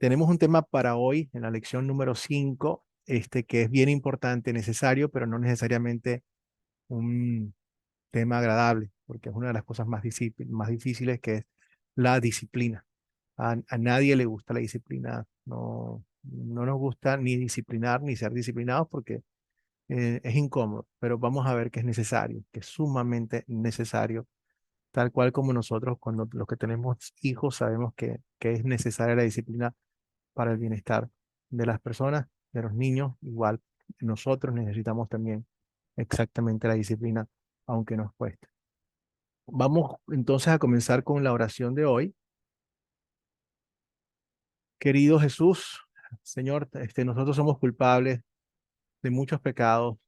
Tenemos un tema para hoy en la lección número 5, que es bien importante, necesario, pero no necesariamente un tema agradable, porque es una de las cosas más difíciles, que es la disciplina. A nadie le gusta la disciplina, no nos gusta ni disciplinar ni ser disciplinados porque es incómodo, pero vamos a ver que es necesario, que es sumamente necesario, tal cual como nosotros cuando los que tenemos hijos sabemos que es necesaria la disciplina para el bienestar de las personas, de los niños, igual nosotros necesitamos también exactamente la disciplina, aunque nos cueste. Vamos entonces a comenzar con la oración de hoy. Querido Jesús, Señor, nosotros somos culpables de muchos pecados.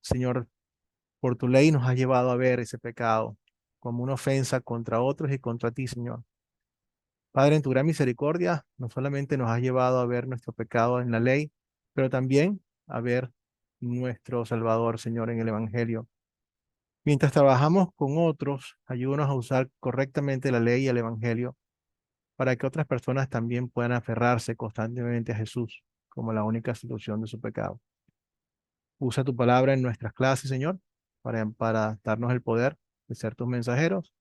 Señor, por tu ley nos has llevado a ver ese pecado como una ofensa contra otros y contra ti, Señor. Padre, en tu gran misericordia, no solamente nos has llevado a ver nuestro pecado en la ley, pero también a ver nuestro Salvador, Señor, en el Evangelio. Mientras trabajamos con otros, ayúdanos a usar correctamente la ley y el Evangelio para que otras personas también puedan aferrarse constantemente a Jesús como la única solución de su pecado. Usa tu palabra en nuestras clases, Señor, para darnos el poder de ser tus mensajeros.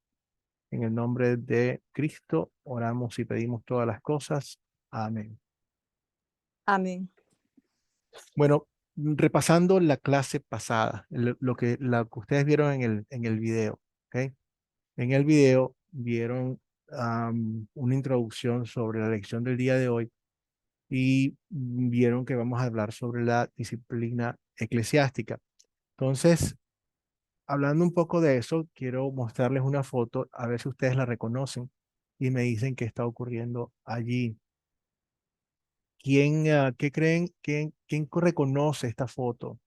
En el nombre de Cristo oramos y pedimos todas las cosas. Amén. Amén. Bueno, repasando la clase pasada, lo que ustedes vieron en el video, ¿ok? En el video vieron una introducción sobre la lección del día de hoy y vieron que vamos a hablar sobre la disciplina eclesiástica. Entonces, hablando un poco de eso, quiero mostrarles una foto, a ver si ustedes la reconocen y me dicen qué está ocurriendo allí. ¿Qué creen? ¿Quién reconoce esta foto?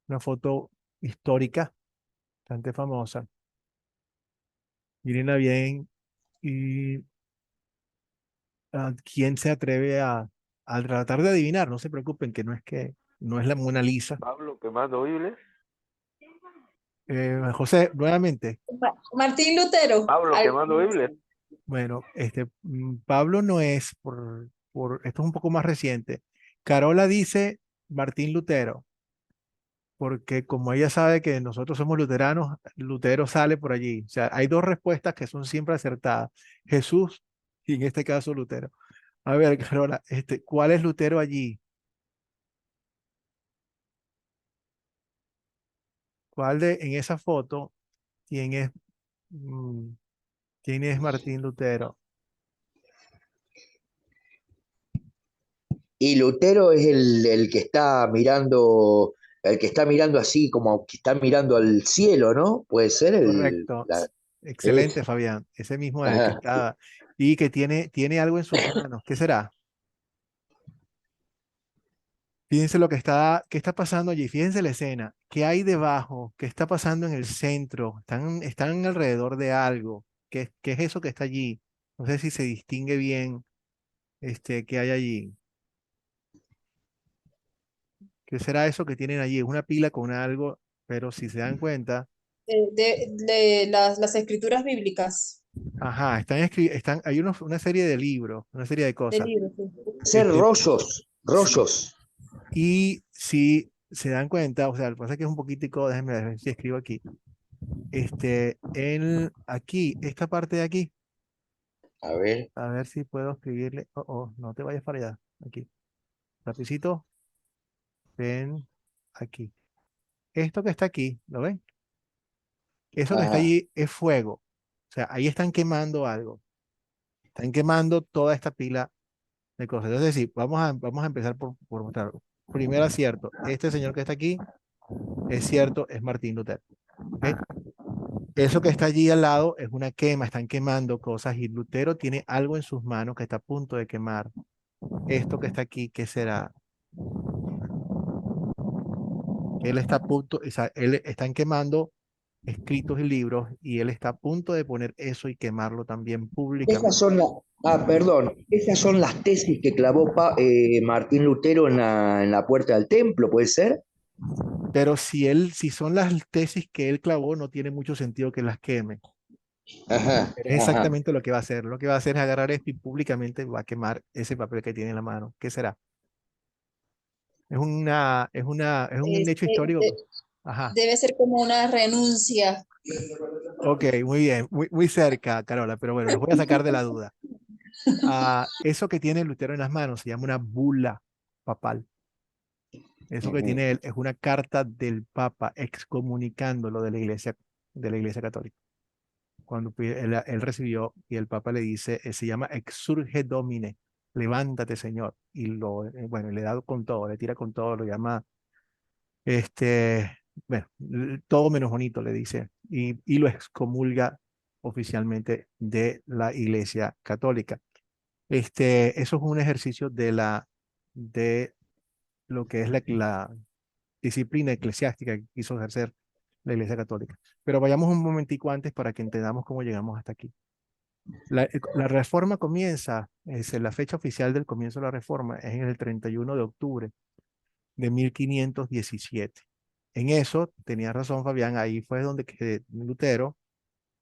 Una foto histórica, bastante famosa. Mírenla bien y ¿quién se atreve a tratar de adivinar? No se preocupen, que no es la Mona Lisa. Pablo quemando Biblias. José, nuevamente. Martín Lutero. Pablo quemando Biblias. Bueno, Pablo no es esto es un poco más reciente. Carola dice Martín Lutero, porque como ella sabe que nosotros somos luteranos, Lutero sale por allí. O sea, hay dos respuestas que son siempre acertadas. Jesús y en este caso Lutero. A ver, Carola, ¿cuál es Lutero allí? En esa foto, quién es, mm, quién es Martín Lutero? Y Lutero es el que está mirando, el que está mirando así, como que está mirando al cielo, ¿no? Puede ser Correcto. Excelente, Fabián. Ese mismo es el que Ajá. está y que tiene algo en sus manos. ¿Qué será? Fíjense qué está pasando allí. Fíjense la escena. ¿Qué hay debajo? ¿Qué está pasando en el centro? Están alrededor de algo. ¿Qué es eso que está allí? No sé si se distingue bien qué hay allí. ¿Qué será eso que tienen allí? Es una pila con algo, pero si se dan cuenta, De las escrituras bíblicas. ajá, hay una serie de libros, una serie de De cosas. libros. Ser Este, rollos. y si se dan cuenta, o sea, lo que pasa es que es un poquitico, déjenme ver si escribo aquí. Aquí, esta parte de aquí, A ver. a ver si puedo escribirle. No te vayas para allá. Aquí. Lapicito, ven aquí. Esto que está aquí, ¿lo ven? Eso que está Ajá. allí es fuego. O sea, ahí están quemando algo. Están quemando toda esta pila de cosas. Es decir, vamos a empezar por mostrar. Primer acierto. Este señor que está aquí es cierto, es Martín Lutero. ¿Ok? Eso que está allí al lado es una quema, están quemando cosas y Lutero tiene algo en sus manos que está a punto de quemar. Esto que está aquí, ¿qué será? Él está a punto, o sea, él están quemando escritos y libros y él está a punto de poner eso y quemarlo también Esas públicamente. son perdón, esas son las tesis que clavó Martín Lutero en la puerta del templo, ¿puede ser? Pero si son las tesis que él clavó, no tiene mucho sentido que las queme. Ajá, Pero es ajá. exactamente lo que va a hacer. Lo que va a hacer es agarrar esto y públicamente va a quemar ese papel que tiene en la mano. ¿Qué será? Es un hecho Este, histórico. de- Ajá. debe ser como una renuncia. Ok, muy bien, muy cerca, Carola, pero bueno, los voy a sacar de la duda. Eso que tiene Lutero en las manos se llama una bula papal. Eso que Ujú. tiene él es una carta del Papa excomunicándolo de la iglesia católica. Cuando él recibió y el Papa le dice, se llama Exsurge Domine, levántate Señor, y bueno, le da con todo, le tira con todo, lo llama, este, bueno, todo menos bonito le dice, y lo excomulga oficialmente de la iglesia católica. Eso es un ejercicio de lo que es la disciplina eclesiástica que quiso ejercer la Iglesia Católica. Pero vayamos un momentico antes para que entendamos cómo llegamos hasta aquí. La reforma comienza, la fecha oficial del comienzo de la reforma es en el 31 de octubre de 1517. En eso, tenía razón Fabián, ahí fue donde Lutero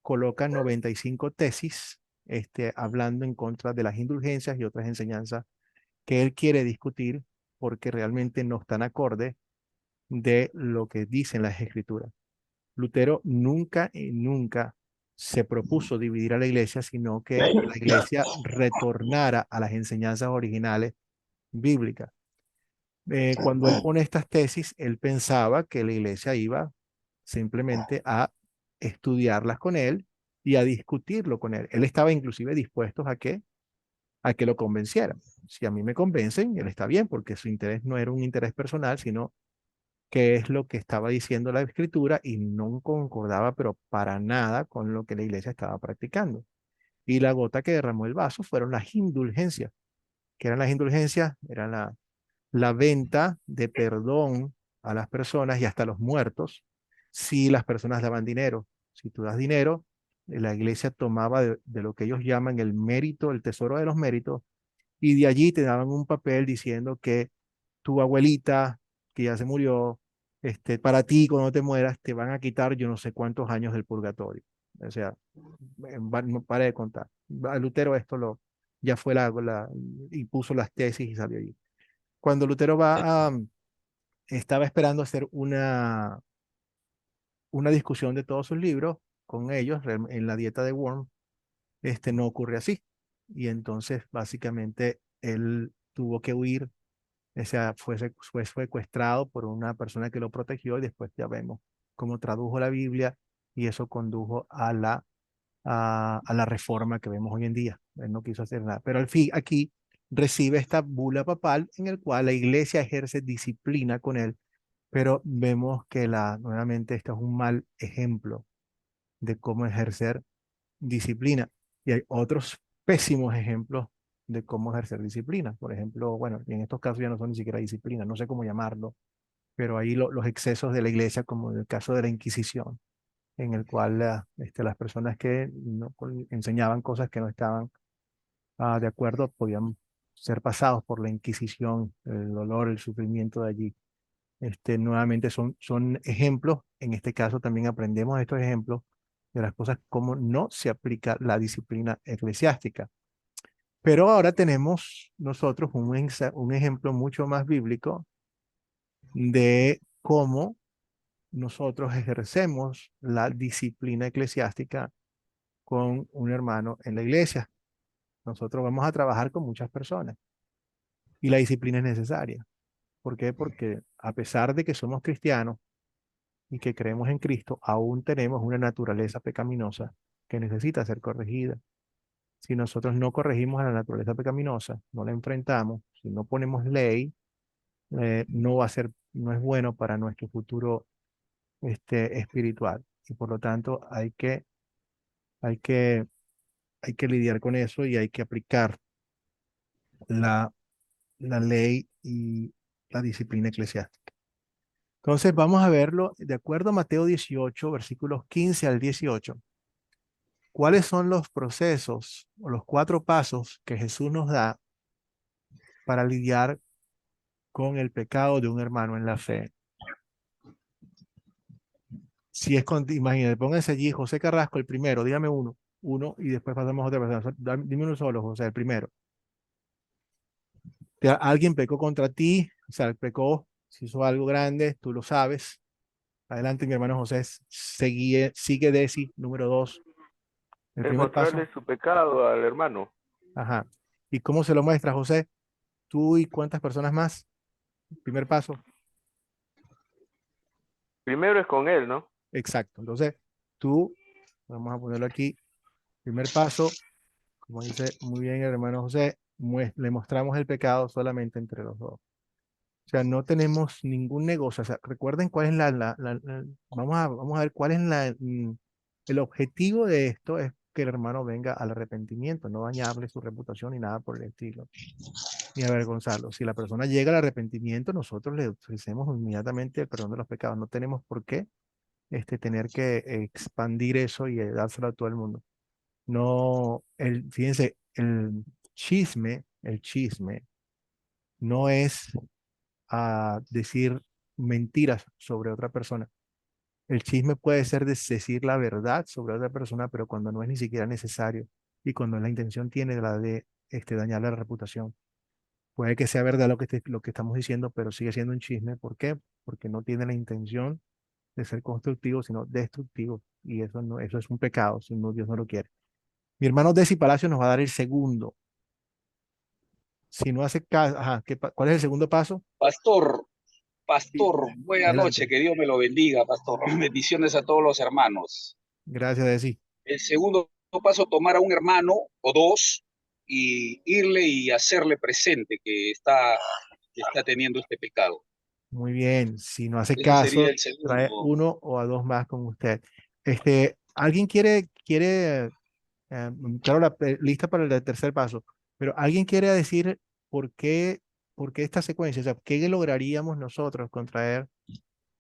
coloca 95 tesis hablando en contra de las indulgencias y otras enseñanzas que él quiere discutir porque realmente no están acorde de lo que dicen las escrituras. Lutero nunca y nunca se propuso dividir a la iglesia, sino que la iglesia retornara a las enseñanzas originales bíblicas. Cuando él pone estas tesis, él pensaba que la iglesia iba simplemente a estudiarlas con él y a discutirlo con él. Él estaba inclusive dispuesto a que lo convencieran. Si a mí me convencen, él está bien, porque su interés no era un interés personal, sino que es lo que estaba diciendo la escritura y no concordaba, pero para nada con lo que la iglesia estaba practicando. Y la gota que derramó el vaso fueron las indulgencias. ¿Qué eran las indulgencias? Eran la venta de perdón a las personas y hasta a los muertos si las personas daban dinero. Si tú das dinero, la iglesia tomaba de lo que ellos llaman el mérito, el tesoro de los méritos, y de allí te daban un papel diciendo que tu abuelita, que ya se murió, para ti cuando te mueras te van a quitar yo no sé cuántos años del purgatorio. O sea, no pare de contar. A Lutero ya fue y puso las tesis y salió allí. Cuando Lutero estaba esperando hacer una discusión de todos sus libros con ellos en la dieta de Worm, no ocurre así. Y entonces, básicamente, él tuvo que huir, o sea, fue secuestrado por una persona que lo protegió y después ya vemos cómo tradujo la Biblia y eso condujo a la reforma que vemos hoy en día. Él no quiso hacer nada. Pero al fin, aquí recibe esta bula papal en el cual la iglesia ejerce disciplina con él, pero vemos que nuevamente esto es un mal ejemplo de cómo ejercer disciplina. Y hay otros pésimos ejemplos de cómo ejercer disciplina. Por ejemplo, bueno, y en estos casos ya no son ni siquiera disciplina, no sé cómo llamarlo, pero ahí los excesos de la iglesia, como en el caso de la Inquisición, en el cual las personas que enseñaban cosas que no estaban de acuerdo podían ser pasados por la Inquisición, el dolor, el sufrimiento de allí. Nuevamente son ejemplos, en este caso también aprendemos estos ejemplos de las cosas como no se aplica la disciplina eclesiástica. Pero ahora tenemos nosotros un ejemplo mucho más bíblico de cómo nosotros ejercemos la disciplina eclesiástica con un hermano en la iglesia. Nosotros vamos a trabajar con muchas personas y la disciplina es necesaria. ¿Por qué? Porque a pesar de que somos cristianos y que creemos en Cristo, aún tenemos una naturaleza pecaminosa que necesita ser corregida. Si nosotros no corregimos a la naturaleza pecaminosa, no la enfrentamos, si no ponemos ley, no es bueno para nuestro futuro espiritual. Y por lo tanto hay que, hay que lidiar con eso y hay que aplicar la, la ley y la disciplina eclesiástica. Entonces vamos a verlo de acuerdo a Mateo 18, versículos 15 al 18. ¿Cuáles son los procesos o los 4 pasos que Jesús nos da para lidiar con el pecado de un hermano en la fe? Si es imagínate, pónganse allí, José Carrasco, el primero, dígame uno. uno y después pasamos a otra persona. Dime uno solo, José, el primero. Alguien pecó contra ti, o sea, pecó, si hizo algo grande, tú lo sabes. Adelante, mi hermano José, sigue Desi, número 2. El Es primer paso. mostrarle su pecado al hermano. Ajá. ¿Y cómo se lo muestra, José? ¿Tú y cuántas personas más? Primer paso. Primero es con él, ¿no? Exacto. Entonces, tú, vamos a ponerlo aquí. Primer paso, como dice muy bien el hermano José, le mostramos el pecado solamente entre los dos. O sea, no tenemos ningún negocio. O sea, recuerden cuál es vamos a ver cuál es el objetivo de esto, es que el hermano venga al arrepentimiento, no dañarle su reputación ni nada por el estilo, ni avergonzarlo. Si la persona llega al arrepentimiento, nosotros le ofrecemos inmediatamente el perdón de los pecados. No tenemos por qué tener que expandir eso y dárselo a todo el mundo. No, fíjense, el chisme no es a decir mentiras sobre otra persona. El chisme puede ser decir la verdad sobre otra persona, pero cuando no es ni siquiera necesario y cuando la intención tiene la de dañar la reputación. Puede que sea verdad lo que estamos diciendo, pero sigue siendo un chisme. ¿Por qué? Porque no tiene la intención de ser constructivo, sino destructivo. Y eso, no, eso es un pecado, si no, Dios no lo quiere. Mi hermano Desi Palacio nos va a dar el segundo. Si no hace caso, ajá, ¿cuál es el segundo paso? Pastor, Sí, pastor, buena adelante. noche, que Dios me lo bendiga, pastor. Bendiciones a todos los hermanos. Gracias, Desi. El segundo paso, tomar a un hermano o dos y irle y hacerle presente que está teniendo este pecado. Muy bien. Si no hace Ese sería caso, el trae segundo. uno o a dos más con usted. ¿Alguien claro, lista para el tercer paso, pero alguien quiere decir por qué, por qué esta secuencia? O sea, ¿qué lograríamos nosotros con traer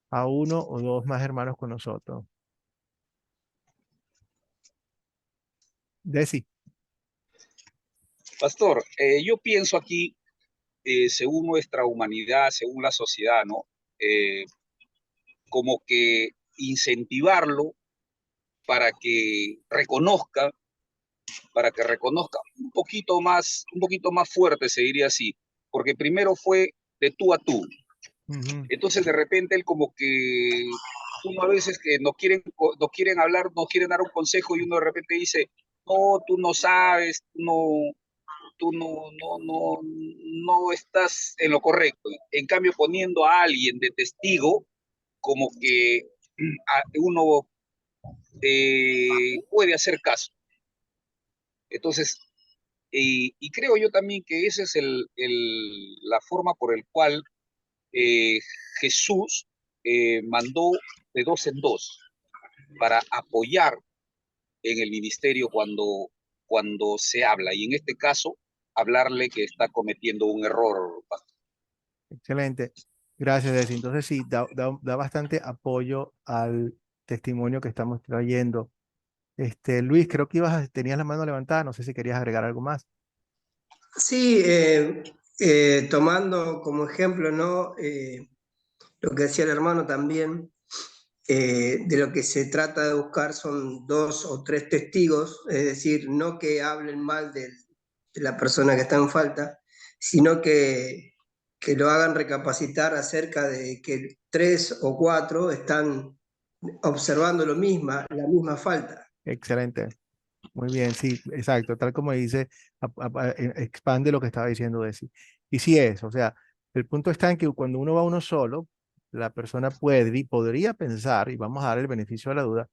a uno o dos más hermanos con nosotros? Desi. Pastor, yo pienso aquí, según nuestra humanidad, según la sociedad, ¿no? Eh, Como que incentivarlo para que reconozca un poquito más fuerte, se diría así, porque primero fue de tú a tú. Ujú. Entonces de repente él como que uno a veces que no quieren hablar, no quieren dar un consejo y uno de repente dice, no, tú no sabes, tú no estás en lo correcto. En cambio, poniendo a alguien de testigo, como que uno puede hacer caso. Entonces, y creo yo también que esa es la forma por el cual eh, Jesús mandó de dos en dos para apoyar en el ministerio cuando se habla. Y en este caso, hablarle que está cometiendo un error. Excelente. Gracias, Desi. Entonces sí, da bastante apoyo al testimonio que estamos trayendo. Luis, creo que tenías la mano levantada, no sé si querías agregar algo más. Sí, tomando como ejemplo, ¿no? Lo que decía el hermano también, de lo que se trata de buscar son dos o tres testigos, es decir, no que hablen mal de la persona que está en falta, sino que lo hagan recapacitar acerca de que tres o cuatro están observando la misma falta. Excelente. Muy bien, sí, exacto, tal como dice, expande lo que estaba diciendo Desi. Y sí es, o sea, el punto está en que cuando uno va uno solo, la persona podría pensar, y vamos a dar el beneficio de la duda,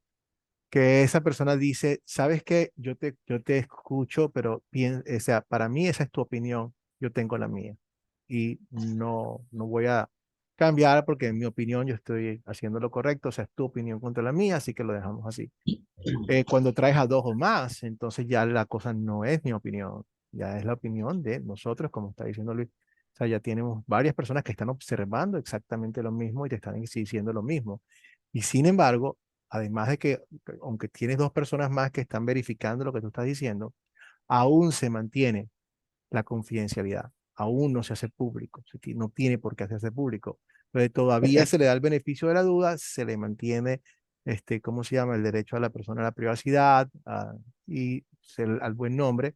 que esa persona dice, ¿sabes qué? Yo te escucho, pero o sea, para mí esa es tu opinión, yo tengo la mía. Y no voy a cambiar porque en mi opinión yo estoy haciendo lo correcto, o sea, es tu opinión contra la mía, así que lo dejamos así. Cuando traes a dos o más, entonces ya la cosa no es mi opinión, ya es la opinión de nosotros, como está diciendo Luis. O sea, ya tenemos varias personas que están observando exactamente lo mismo y te están diciendo lo mismo. Y sin embargo, además de que, aunque tienes dos personas más que están verificando lo que tú estás diciendo, aún se mantiene la confidencialidad, aún no se hace público, no tiene por qué hacerse público. Entonces, todavía se le da el beneficio de la duda, se le mantiene ¿cómo se llama? El derecho a la persona a la privacidad y al buen nombre,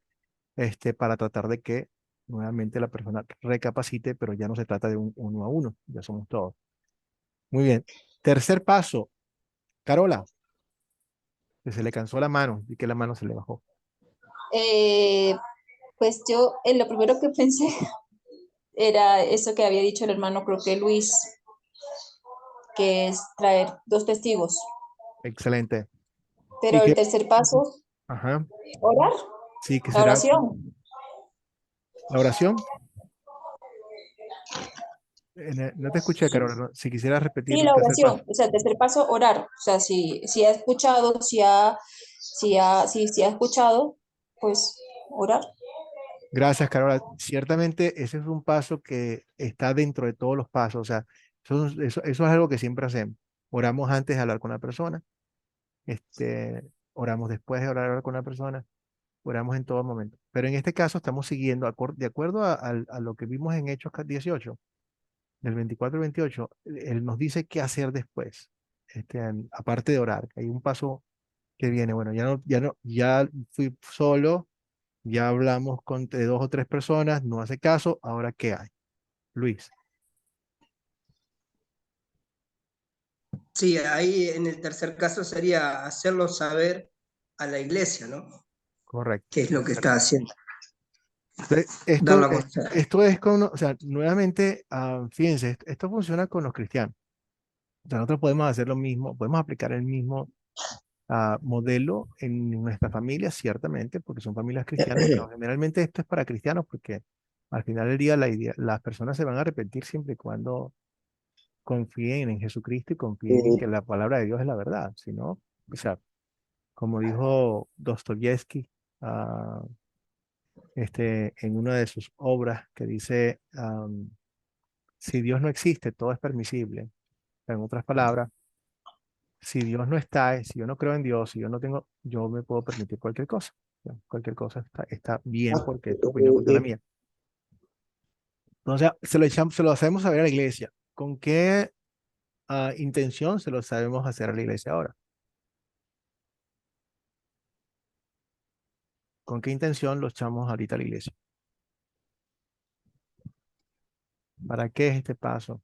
para tratar de que nuevamente la persona recapacite, pero ya no se trata de un uno a uno, ya somos todos. Muy bien. Tercer paso, Carola, que se le cansó la mano y que la mano se le bajó. Pues yo, lo primero que pensé era eso que había dicho el hermano, creo que Luis, que es traer 2 testigos. Excelente. Y Pero el que, tercer paso, ajá, orar, sí, que la será oración. la oración. No te escuché, Carola, ¿no? Si quisieras repetir Sí, el la tercer paso. oración. O sea, el tercer paso, orar. O sea, si ha escuchado, si ha escuchado, pues orar. Gracias, Carola. Ciertamente ese es un paso que está dentro de todos los pasos. O sea, eso es algo que siempre hacemos. Oramos antes de hablar con la persona, oramos después de hablar con la persona, oramos en todo momento. Pero en este caso estamos siguiendo, de acuerdo a lo que vimos en Hechos 18, del 24 al 28, él nos dice qué hacer después, aparte de orar. Hay un paso que viene. Bueno, ya fui solo, ya hablamos con 2 o 3 personas, no hace caso, ahora ¿qué hay? Luis. Sí, ahí en el tercer caso sería hacerlo saber a la iglesia, ¿no? Correcto. ¿Qué es lo que está haciendo? Entonces, Darlo a conocer. esto es o sea, nuevamente, fíjense, esto funciona con los cristianos. O sea, nosotros podemos hacer lo mismo, podemos aplicar el mismo modelo en nuestras familias, ciertamente, porque son familias cristianas, pero generalmente esto es para cristianos porque al final del día las personas se van a arrepentir siempre y cuando confíen en Jesucristo y confíen en que Eh, la palabra de Dios es la verdad. Si no, o sea, como dijo Dostoyevsky, en una de sus obras que dice, si Dios no existe, todo es permisible. En otras palabras, si Dios no está, si yo no creo en Dios, si yo no tengo, yo me puedo permitir cualquier cosa. ¿No? Cualquier cosa está bien porque es tu opinión contra la eh, mía. Entonces, se lo hacemos saber a la iglesia. ¿Con qué intención se lo sabemos hacer a la iglesia ahora? ¿Con qué intención lo echamos ahorita a la iglesia? ¿Para qué es este paso?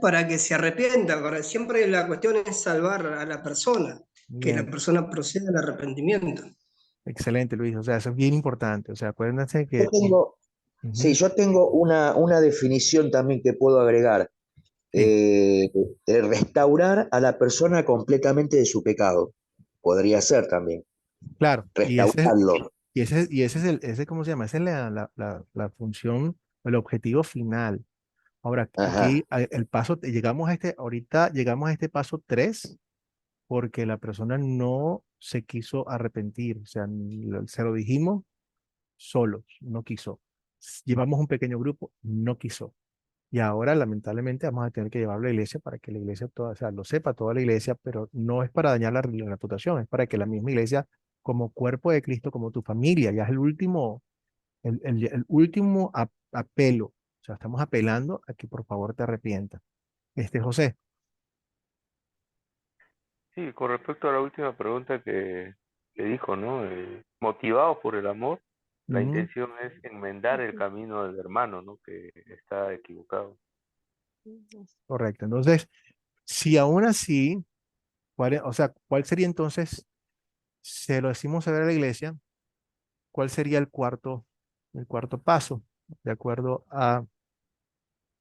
Para que se arrepienta, siempre la cuestión es salvar a la persona, que la Bien, persona proceda al arrepentimiento. excelente, Luis. O sea, eso es bien importante. O sea, acuérdense yo que... tengo, sí, Ujú, yo tengo una definición también que puedo agregar. sí, Restaurar a la persona completamente de su pecado. Podría ser también. claro. Restaurarlo. Y ese es ¿cómo se llama? Esa es la función, el objetivo final. Ahora, Ajá. aquí ahorita llegamos a este paso 3 porque la persona no se quiso arrepentir. O sea, se lo dijimos solos, no quiso. Llevamos un pequeño grupo, no quiso. Y ahora, lamentablemente, vamos a tener que llevarlo a la iglesia para que la iglesia toda, o sea, lo sepa toda la iglesia, pero no es para dañar la reputación, es para que la misma iglesia, como cuerpo de Cristo, como tu familia, ya es el último apelo. O sea, estamos apelando a que por favor te arrepientas. José, Sí, con respecto a la última pregunta que dijo, ¿no? Motivados por el amor, la ujú, intención es enmendar el camino del hermano, ¿no? Que está equivocado. correcto. Entonces, si aún así, o sea, ¿cuál sería entonces, se lo decimos saber a la iglesia, cuál sería el cuarto paso, de acuerdo a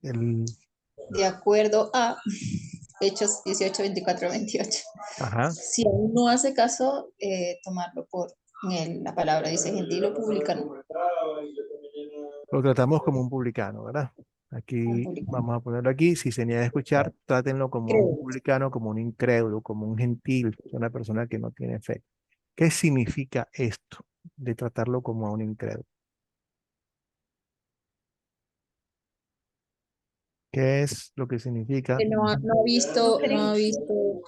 el, De acuerdo a Hechos 18, 24, 28. ajá, Si aún no hace caso, tomarlo por la palabra dice gentil o publicano. lo tratamos como un publicano, ¿verdad? Un Aquí publicano. vamos a ponerlo aquí. Si se niega a escuchar, trátenlo como un Creo. publicano, como un incrédulo, como un gentil, una persona que no tiene fe. ¿Qué significa esto de tratarlo como a un incrédulo? ¿Qué es lo que significa? Que no ha visto, No no ha creen, visto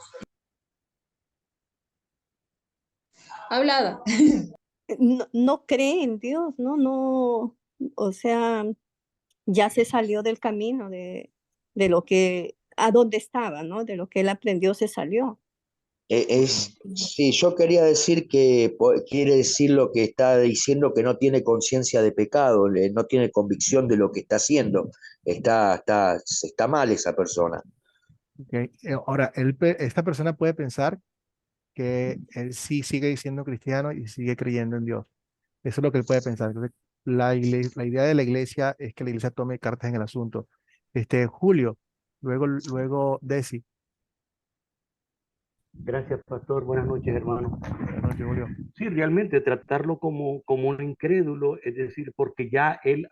hablada. no cree en Dios, ¿no? No, o sea, ya se salió del camino de lo que, a donde estaba, ¿no? De lo que él aprendió se salió. Sí, yo quería decir que quiere decir lo que está diciendo, que no tiene conciencia de pecado, no tiene convicción de lo que está haciendo. Está mal esa persona. ¿Ok? Ahora, esta persona puede pensar que él sí sigue siendo cristiano y sigue creyendo en Dios. Eso es lo que él puede pensar. Entonces, la idea de la iglesia es que la iglesia tome cartas en el asunto. Julio, luego Desi. Gracias, pastor. Buenas noches, hermano. Buenas noches, Julio. Sí, realmente tratarlo como un incrédulo, es decir, porque ya él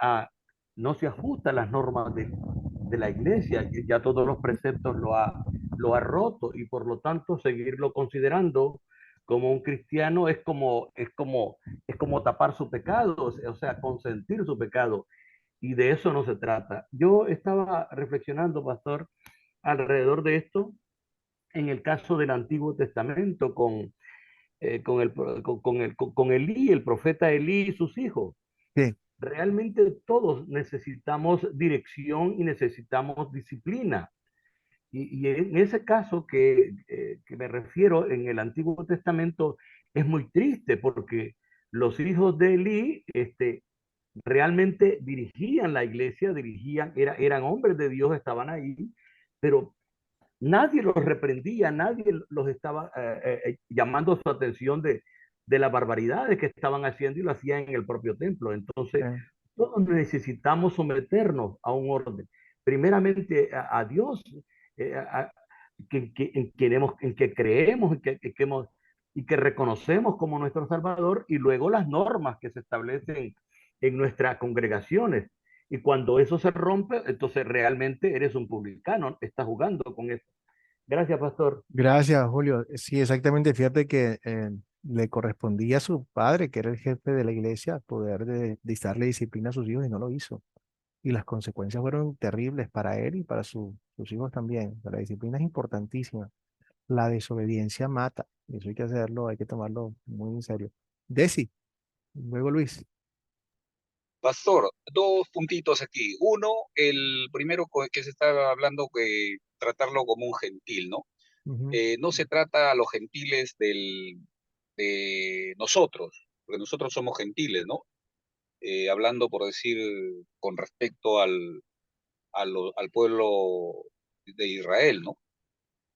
no se ajusta a las normas de la iglesia, ya todos los preceptos lo ha roto y por lo tanto seguirlo considerando como un cristiano es como tapar su pecado, o sea, consentir su pecado. Y de eso no se trata. Yo estaba reflexionando, pastor, alrededor de esto en el caso del Antiguo Testamento con Elí, el profeta Elí y sus hijos. Sí, Realmente todos necesitamos dirección y necesitamos disciplina. Y en ese caso que me refiero en el Antiguo Testamento es muy triste porque los hijos de Elí realmente dirigían la iglesia, eran hombres de Dios, estaban ahí, pero nadie los reprendía, nadie los estaba llamando su atención de las barbaridades que estaban haciendo y lo hacían en el propio templo. Entonces, sí. todos necesitamos someternos a un orden. Primeramente a Dios, eh, a- en que creemos y que reconocemos como nuestro Salvador, y luego las normas que se establecen en nuestras congregaciones. Y cuando eso se rompe, entonces realmente eres un publicano, estás jugando con eso. Gracias, pastor. Gracias, Julio. Sí, exactamente. Fíjate que le correspondía a su padre, que era el jefe de la iglesia, poder darle disciplina a sus hijos y no lo hizo. Y las consecuencias fueron terribles para él y para sus hijos también. La disciplina es importantísima. La desobediencia mata. Eso hay que hacerlo, hay que tomarlo muy en serio. Desi, luego Luis. Pastor, dos puntitos aquí. Uno, el primero que se estaba hablando, que tratarlo como un gentil, ¿no? Ujú. No se trata a los gentiles de nosotros, porque nosotros somos gentiles, ¿no? Hablando por decir con respecto al pueblo de Israel, ¿no?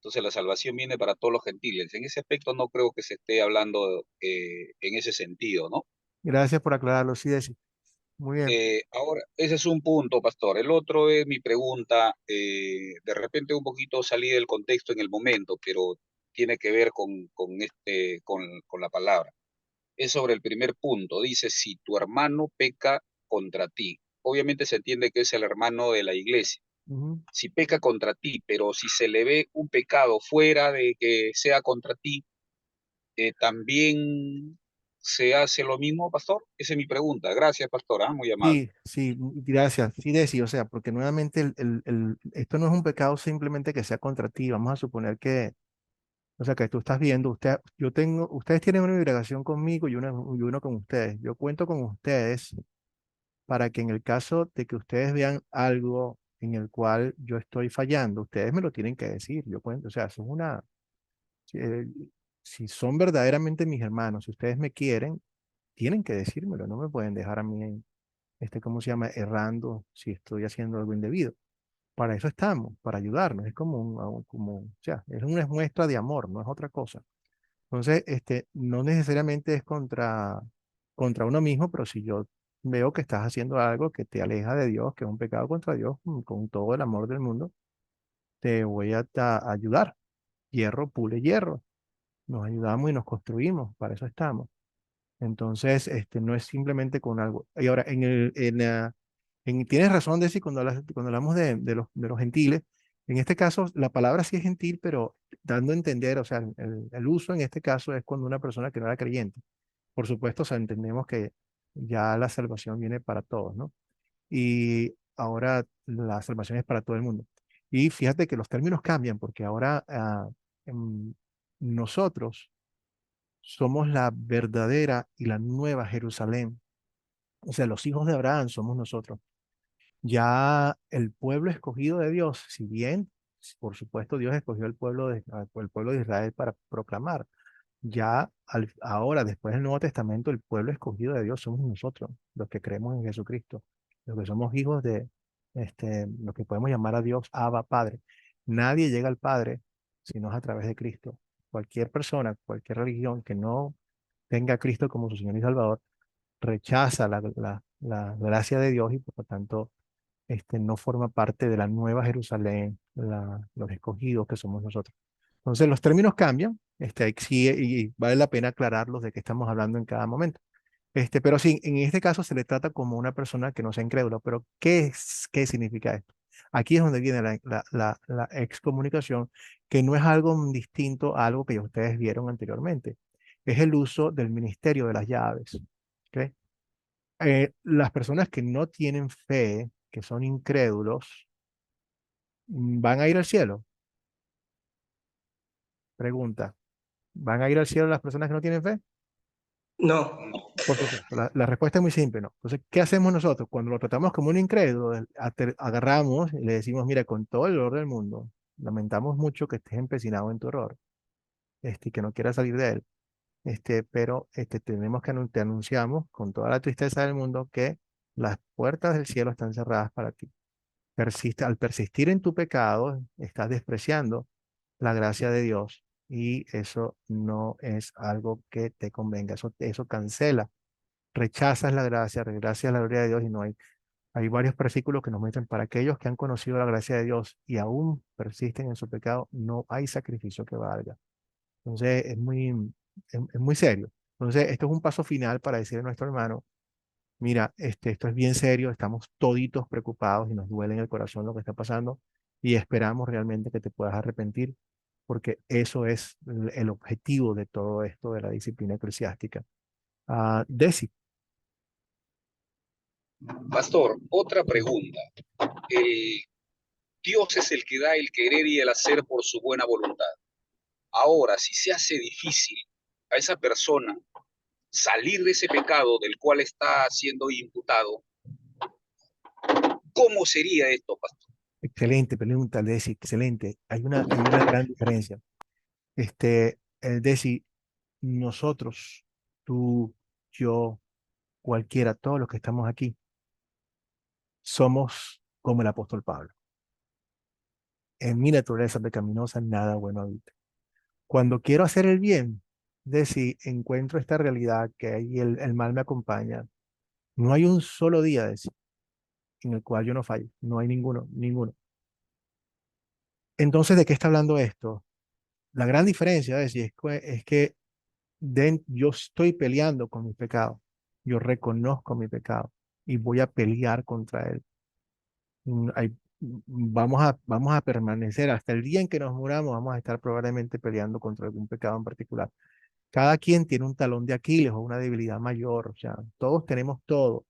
Entonces la salvación viene para todos los gentiles. En ese aspecto no creo que se esté hablando en ese sentido, ¿no? Gracias por aclararlo. Sí, Desi. Muy bien. Ahora, ese es un punto, pastor. El otro es mi pregunta, de repente un poquito salí del contexto en el momento, pero tiene que ver con la palabra. Es sobre el primer punto. Dice, si tu hermano peca contra ti. Obviamente se entiende que es el hermano de la iglesia. Ujú. Si peca contra ti, pero si se le ve un pecado fuera de que sea contra ti, también se hace lo mismo, pastor. Esa es mi pregunta. Gracias, pastor. Muy amable. Sí, sí, gracias. Sí, Desi, o sea, porque nuevamente esto no es un pecado simplemente que sea contra ti. Vamos a suponer que, o sea, que tú estás viendo, ustedes tienen una obligación conmigo y uno con ustedes. Yo cuento con ustedes para que en el caso de que ustedes vean algo en el cual yo estoy fallando, ustedes me lo tienen que decir. Yo cuento, o sea, eso es si, eh, si son verdaderamente mis hermanos, si ustedes me quieren, tienen que decírmelo, no me pueden dejar a mí, ¿cómo se llama? Errando si estoy haciendo algo indebido. Para eso estamos, para ayudarnos. Es como, o sea, es una muestra de amor, no es otra cosa. Entonces, no necesariamente es contra uno mismo, pero si yo veo que estás haciendo algo que te aleja de Dios, que es un pecado contra Dios, con todo el amor del mundo, te voy a ayudar. Hierro pule hierro. Nos ayudamos y nos construimos, para eso estamos. Entonces, no es simplemente con algo. Y ahora, tienes razón, Desi, cuando hablamos de los gentiles, en este caso, la palabra sí es gentil, pero dando a entender, o sea, el uso en este caso es cuando una persona que no era creyente. Por supuesto, o sea, entendemos que ya la salvación viene para todos, ¿no? Y ahora la salvación es para todo el mundo. Y fíjate que los términos cambian, porque ahora nosotros somos la verdadera y la nueva Jerusalén. O sea, los hijos de Abraham somos nosotros. Ya el pueblo escogido de Dios, si bien por supuesto, Dios escogió el pueblo de Israel para proclamar. Ya ahora, después del Nuevo Testamento, el pueblo escogido de Dios somos nosotros, los que creemos en Jesucristo, los que somos hijos de, los que podemos llamar a Dios Abba Padre. Nadie llega al Padre si no es a través de Cristo. Cualquier persona, cualquier religión que no tenga a Cristo como su Señor y Salvador, rechaza la gracia de Dios y por lo tanto no forma parte de la nueva Jerusalén, los escogidos que somos nosotros. Entonces los términos cambian, sí, y vale la pena aclararlos de qué estamos hablando en cada momento. Pero sí, en este caso se le trata como una persona que no sea incrédula, pero ¿qué significa esto? Aquí es donde viene la excomunicación, que no es algo distinto a algo que ya ustedes vieron anteriormente. Es el uso del ministerio de las llaves. ¿Ok? Las personas que no tienen fe, que son incrédulos, ¿van a ir al cielo? Pregunta. ¿Van a ir al cielo las personas que no tienen fe? No, Por supuesto, la respuesta es muy simple, ¿no? Entonces, ¿qué hacemos nosotros? Cuando lo tratamos como un incrédulo, agarramos y le decimos, mira, con todo el dolor del mundo, lamentamos mucho que estés empecinado en tu error, y que no quieras salir de él, pero tenemos que te anunciamos con toda la tristeza del mundo que las puertas del cielo están cerradas para ti. Al persistir en tu pecado, estás despreciando la gracia de Dios y eso no es algo que te convenga, eso cancela, rechazas la gracia, regracias la gloria de Dios y no hay varios versículos que nos muestran para aquellos que han conocido la gracia de Dios y aún persisten en su pecado, no hay sacrificio que valga. Entonces es muy serio. Entonces esto es un paso final para decirle a nuestro hermano, mira, esto es bien serio, estamos toditos preocupados y nos duele en el corazón lo que está pasando y esperamos realmente que te puedas arrepentir porque eso es el objetivo de todo esto de la disciplina eclesiástica. Desi. Pastor, otra pregunta. Dios es el que da el querer y el hacer por su buena voluntad. Ahora, si se hace difícil a esa persona salir de ese pecado del cual está siendo imputado, ¿cómo sería esto, pastor? Excelente pregunta, Desi, excelente. Hay una gran diferencia. Desi, nosotros, tú, yo, cualquiera, todos los que estamos aquí, somos como el apóstol Pablo. En mi naturaleza pecaminosa nada bueno habita. Cuando quiero hacer el bien, Desi, encuentro esta realidad que ahí el mal me acompaña. No hay un solo día, Desi, en el cual yo no fallo. No hay ninguno, ninguno. Entonces, ¿de qué está hablando esto? La gran diferencia, Desi, es que yo estoy peleando con mi pecado. Yo reconozco mi pecado y voy a pelear contra él. Vamos a permanecer hasta el día en que nos muramos, vamos a estar probablemente peleando contra algún pecado en particular. Cada quien tiene un talón de Aquiles o una debilidad mayor, o sea, todos tenemos todo.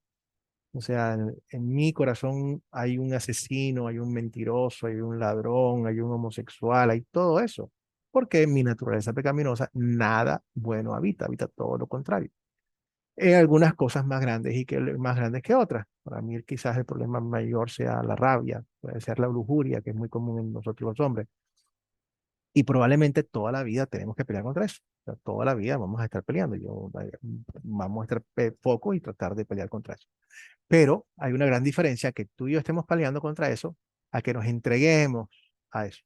O sea, en mi corazón hay un asesino, hay un mentiroso, hay un ladrón, hay un homosexual, hay todo eso. Porque en mi naturaleza pecaminosa nada bueno habita todo lo contrario. Algunas cosas más grandes que otras. Para mí quizás el problema mayor sea la rabia, puede ser la lujuria, que es muy común en nosotros los hombres. Y probablemente toda la vida tenemos que pelear contra eso. O sea, toda la vida vamos a estar peleando. Vamos a estar foco y tratar de pelear contra eso. Pero hay una gran diferencia que tú y yo estemos peleando contra eso a que nos entreguemos a eso.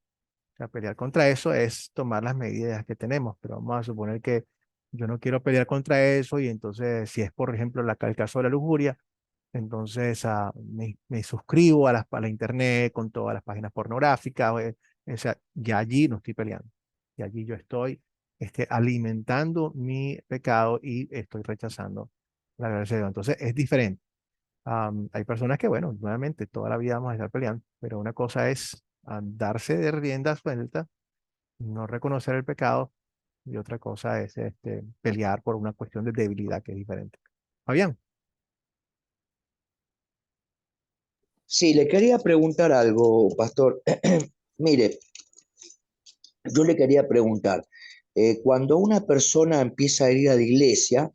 O sea, pelear contra eso es tomar las medidas que tenemos, pero vamos a suponer que yo no quiero pelear contra eso y entonces si es por ejemplo el caso de la lujuria, entonces me suscribo a la internet con todas las páginas pornográficas, o sea, ya allí no estoy peleando, y allí yo estoy alimentando mi pecado y estoy rechazando la gracia de Dios. Entonces es diferente. Hay personas que, bueno, nuevamente toda la vida vamos a estar peleando, pero una cosa es darse de rienda suelta, no reconocer el pecado, y otra cosa es pelear por una cuestión de debilidad que es diferente. Fabián. Sí, le quería preguntar algo, pastor. Mire, yo le quería preguntar, cuando una persona empieza a ir a la iglesia,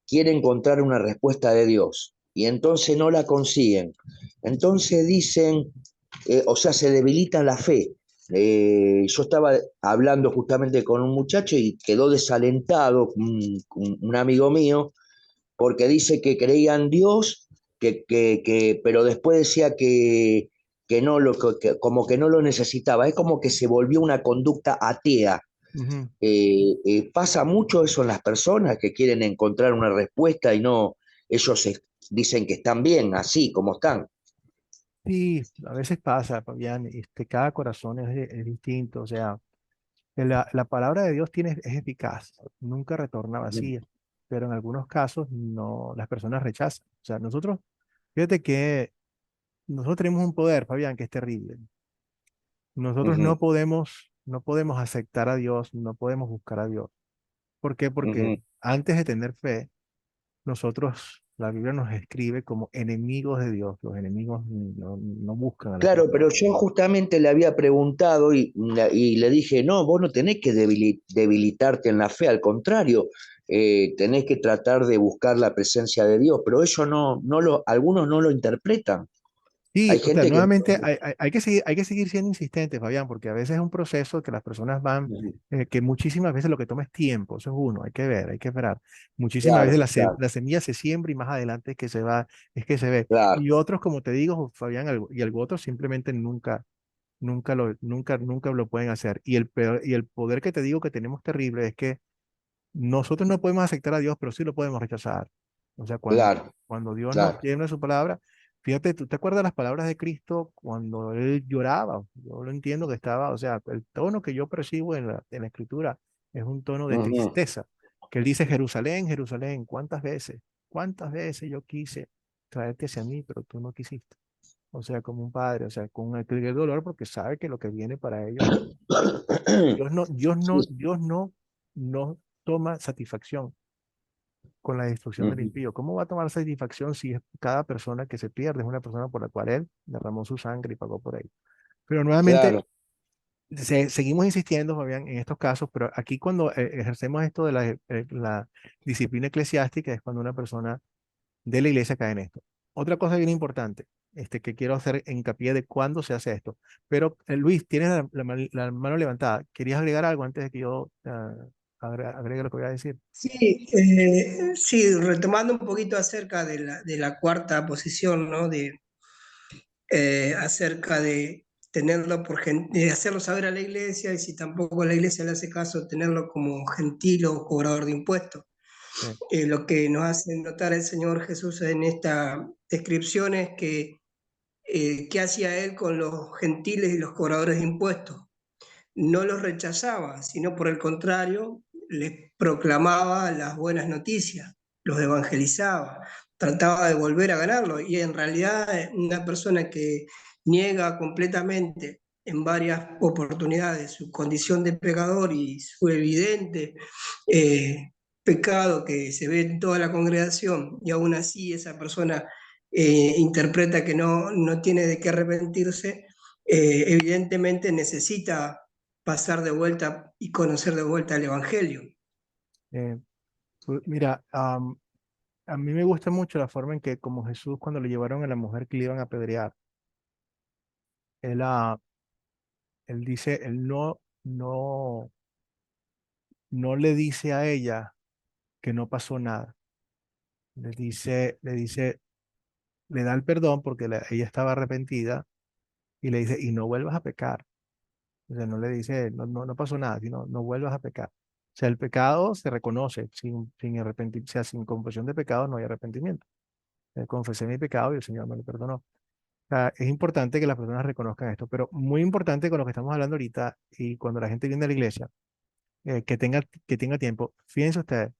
quiere encontrar una respuesta de Dios y entonces no la consiguen. Entonces dicen, o sea, se debilita la fe yo estaba hablando justamente con un muchacho y quedó desalentado, un amigo mío, porque dice que creía en Dios, pero después decía que no como que no lo necesitaba. Es como que se volvió una conducta atea. Ujú. Pasa mucho eso en las personas que quieren encontrar una respuesta y no, ellos dicen que están bien, así como están. Sí, a veces pasa, Fabián, cada corazón es distinto, o sea, la palabra de Dios es eficaz, nunca retorna vacía, pero en algunos casos no, las personas rechazan. O sea, fíjate que nosotros tenemos un poder, Fabián, que es terrible. Nosotros Ujú, no podemos aceptar a Dios, no podemos buscar a Dios. ¿Por qué? Porque ujú. antes de tener fe, la Biblia nos escribe como enemigos de Dios. Los enemigos no buscan a la Claro, persona. pero yo justamente le había preguntado y le dije, no, vos no tenés que debilitarte en la fe, al contrario, tenés que tratar de buscar la presencia de Dios, pero ellos algunos no lo interpretan. Sí, Hay o sea, gente que... nuevamente hay que seguir siendo insistentes, Fabián, porque a veces es un proceso que las personas Ujú. que muchísimas veces lo que toma es tiempo, eso es uno, hay que ver, hay que esperar. Muchísimas veces Claro, claro, la semilla se siembra y más adelante es que se ve. claro, Y otros, como te digo, Fabián, y algo otros simplemente nunca lo pueden hacer. Y el poder que te digo que tenemos terrible es que nosotros no podemos aceptar a Dios, pero sí lo podemos rechazar. O sea, claro, cuando Dios nos claro. tiene su palabra, fíjate, ¿tú te acuerdas las palabras de Cristo cuando él lloraba? Yo lo entiendo que estaba, o sea, el tono que yo percibo en la escritura es un tono de Ujú. tristeza, que él dice, Jerusalén, Jerusalén, cuántas veces yo quise traerte hacia mí, pero tú no quisiste. O sea, como un padre, o sea, con el dolor porque sabe que lo que viene para ellos Sí, no toma satisfacción con la destrucción del ujú. impío. ¿Cómo va a tomar satisfacción si es cada persona que se pierde es una persona por la cual él derramó su sangre y pagó por ello? Pero nuevamente, Claro. seguimos insistiendo, Fabián, en estos casos, pero aquí cuando ejercemos esto de la disciplina eclesiástica es cuando una persona de la iglesia cae en esto. Otra cosa bien importante, que quiero hacer hincapié de cuándo se hace esto. Pero Luis, tienes la mano levantada. ¿Querías agregar algo antes de que yo agregue lo que voy a decir? Sí, sí, retomando un poquito acerca de la cuarta posición, ¿no? Acerca de tenerlo de hacerlo saber a la iglesia y si tampoco la iglesia le hace caso, tenerlo como gentil o cobrador de impuestos. Sí. Lo que nos hace notar el Señor Jesús en esta descripción es que qué hacía él con los gentiles y los cobradores de impuestos. No los rechazaba, sino por el contrario, les proclamaba las buenas noticias, los evangelizaba, trataba de volver a ganarlo. Y en realidad una persona que niega completamente en varias oportunidades su condición de pecador y su evidente eh, pecado que se ve en toda la congregación, y aún así esa persona interpreta que no tiene de qué arrepentirse, evidentemente necesita pasar de vuelta y conocer de vuelta el Evangelio. Eh, Mira, a mí me gusta mucho la forma en que como Jesús cuando le llevaron a la mujer que le iban a apedrear, él, él dice, él no le dice a ella que no pasó nada. Le dice, le da el perdón porque ella estaba arrepentida y le dice, y no vuelvas a pecar. O sea, no le dice, no pasó nada, sino no vuelvas a pecar. O sea, el pecado se reconoce sin arrepentir, o sea, sin confesión de pecado no hay arrepentimiento. Confesé mi pecado y el Señor me lo perdonó. O sea, es importante que las personas reconozcan esto, pero muy importante con lo que estamos hablando ahorita y cuando la gente viene a la iglesia, que tenga tiempo. Fíjense ustedes,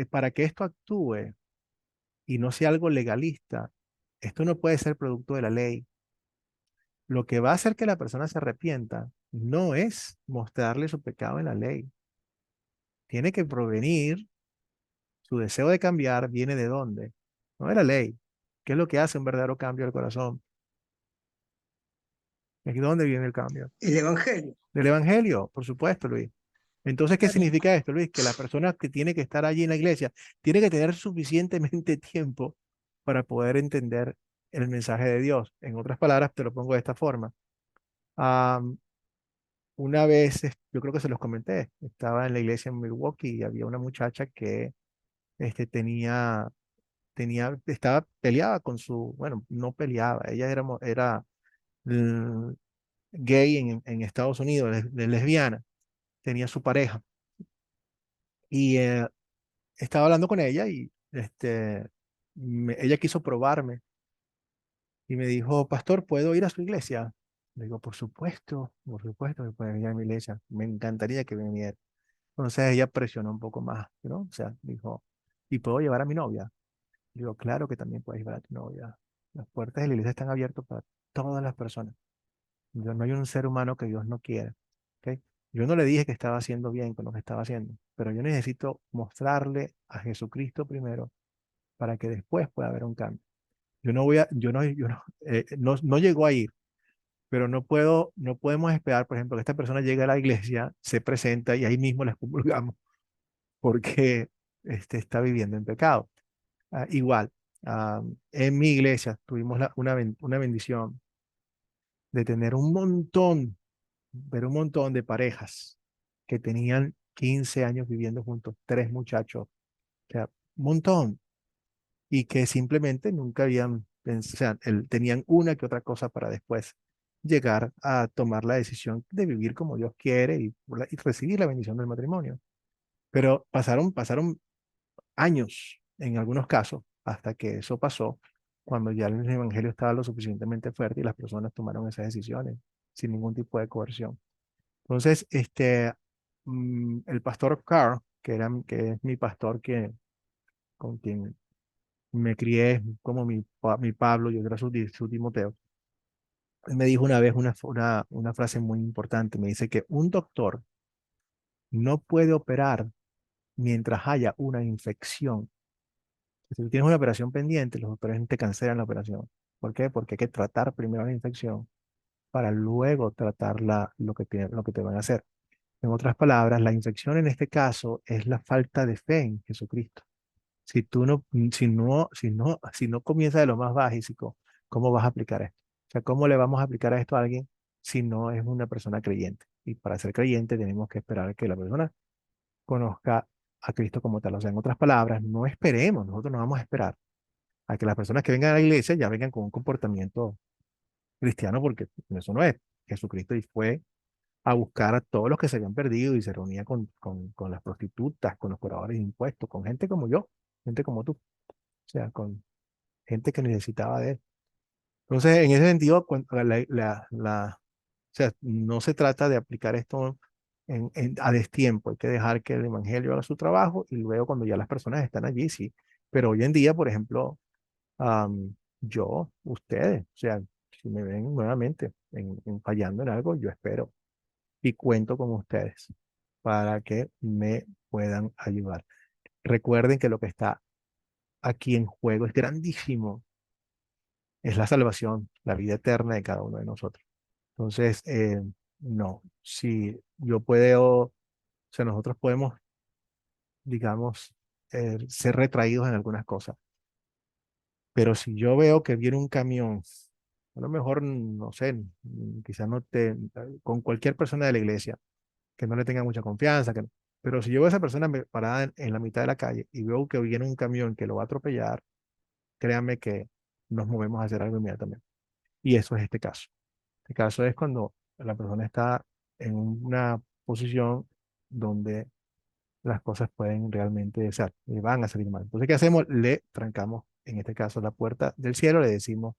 para que esto actúe y no sea algo legalista, esto no puede ser producto de la ley. Lo que va a hacer que la persona se arrepienta no es mostrarle su pecado en la ley. Tiene que provenir, su deseo de cambiar viene de dónde, no de la ley. ¿Qué es lo que hace un verdadero cambio del corazón? ¿De dónde viene el cambio? El Evangelio. Del Evangelio, por supuesto, Luis. Entonces, ¿qué significa esto, Luis? Que la persona que tiene que estar allí en la iglesia tiene que tener suficientemente tiempo para poder entender el mensaje de Dios. En otras palabras, te lo pongo de esta forma. Am, una vez, yo creo que se los comenté, estaba en la iglesia en Milwaukee y había una muchacha que estaba peleaba con su, bueno, no peleaba, ella era mm, gay en Estados Unidos, lesbiana, tenía su pareja y estaba hablando con ella y ella quiso probarme y me dijo, pastor, ¿puedo ir a su iglesia? Le digo, por supuesto que puede venir a mi iglesia, me encantaría que viniera. Entonces ella presionó un poco más, ¿no? O sea, dijo, ¿y puedo llevar a mi novia? Digo, claro que también puedes llevar a tu novia. Las puertas de la iglesia están abiertas para todas las personas. No hay un ser humano que Dios no quiera. ¿Ok? Yo no le dije que estaba haciendo bien con lo que estaba haciendo, pero yo necesito mostrarle a Jesucristo primero para que después pueda haber un cambio. No llegó a ir, pero no podemos esperar, por ejemplo, que esta persona llegue a la iglesia, se presenta y ahí mismo la expulgamos porque está viviendo en pecado. Igual, en mi iglesia tuvimos una bendición de tener pero un montón de parejas que tenían 15 años viviendo juntos, tres muchachos, o sea, un montón, y que simplemente nunca o sea, tenían una que otra cosa para después llegar a tomar la decisión de vivir como Dios quiere y recibir la bendición del matrimonio. Pero pasaron años en algunos casos hasta que eso pasó, cuando ya el evangelio estaba lo suficientemente fuerte y las personas tomaron esas decisiones sin ningún tipo de coerción. Entonces, el pastor Carr, que es mi pastor con quien me crié como mi Pablo, yo era su Timoteo, él me dijo una vez una frase muy importante. Me dice que un doctor no puede operar mientras haya una infección. Si tú tienes una operación pendiente, los doctores te cancelan la operación. ¿Por qué? Porque hay que tratar primero la infección para luego tratar lo que te van a hacer. En otras palabras, la infección en este caso es la falta de fe en Jesucristo. Si tú no, si no comienza de lo más básico, ¿cómo vas a aplicar esto? O sea, ¿cómo le vamos a aplicar a esto a alguien si no es una persona creyente? Y para ser creyente tenemos que esperar que la persona conozca a Cristo como tal. O sea, en otras palabras, no esperemos, nosotros no vamos a esperar a que las personas que vengan a la iglesia ya vengan con un comportamiento cristiano, porque eso no es. Jesucristo y fue a buscar a todos los que se habían perdido y se reunía con las prostitutas, con los cobradores de impuestos, con gente como yo, gente como tú, o sea, con gente que necesitaba de él. Entonces, en ese sentido, o sea, no se trata de aplicar esto a destiempo, hay que dejar que el evangelio haga su trabajo y luego cuando ya las personas están allí, sí. Pero hoy en día, por ejemplo, ustedes, o sea, si me ven nuevamente fallando en algo, yo espero y cuento con ustedes para que me puedan ayudar. Recuerden que lo que está aquí en juego es grandísimo, es la salvación, la vida eterna de cada uno de nosotros. Entonces, no, si yo puedo, o sea, nosotros podemos, digamos, ser retraídos en algunas cosas, pero si yo veo que viene un camión, a lo mejor, no sé, quizás no con cualquier persona de la iglesia, que no le tenga mucha confianza, pero si yo veo a esa persona parada en la mitad de la calle y veo que viene un camión que lo va a atropellar, créanme que nos movemos a hacer algo inmediatamente. Y eso es este caso. Este caso es cuando la persona está en una posición donde las cosas pueden realmente ser, y van a salir mal. Entonces, ¿qué hacemos? Le trancamos, en este caso, la puerta del cielo, le decimos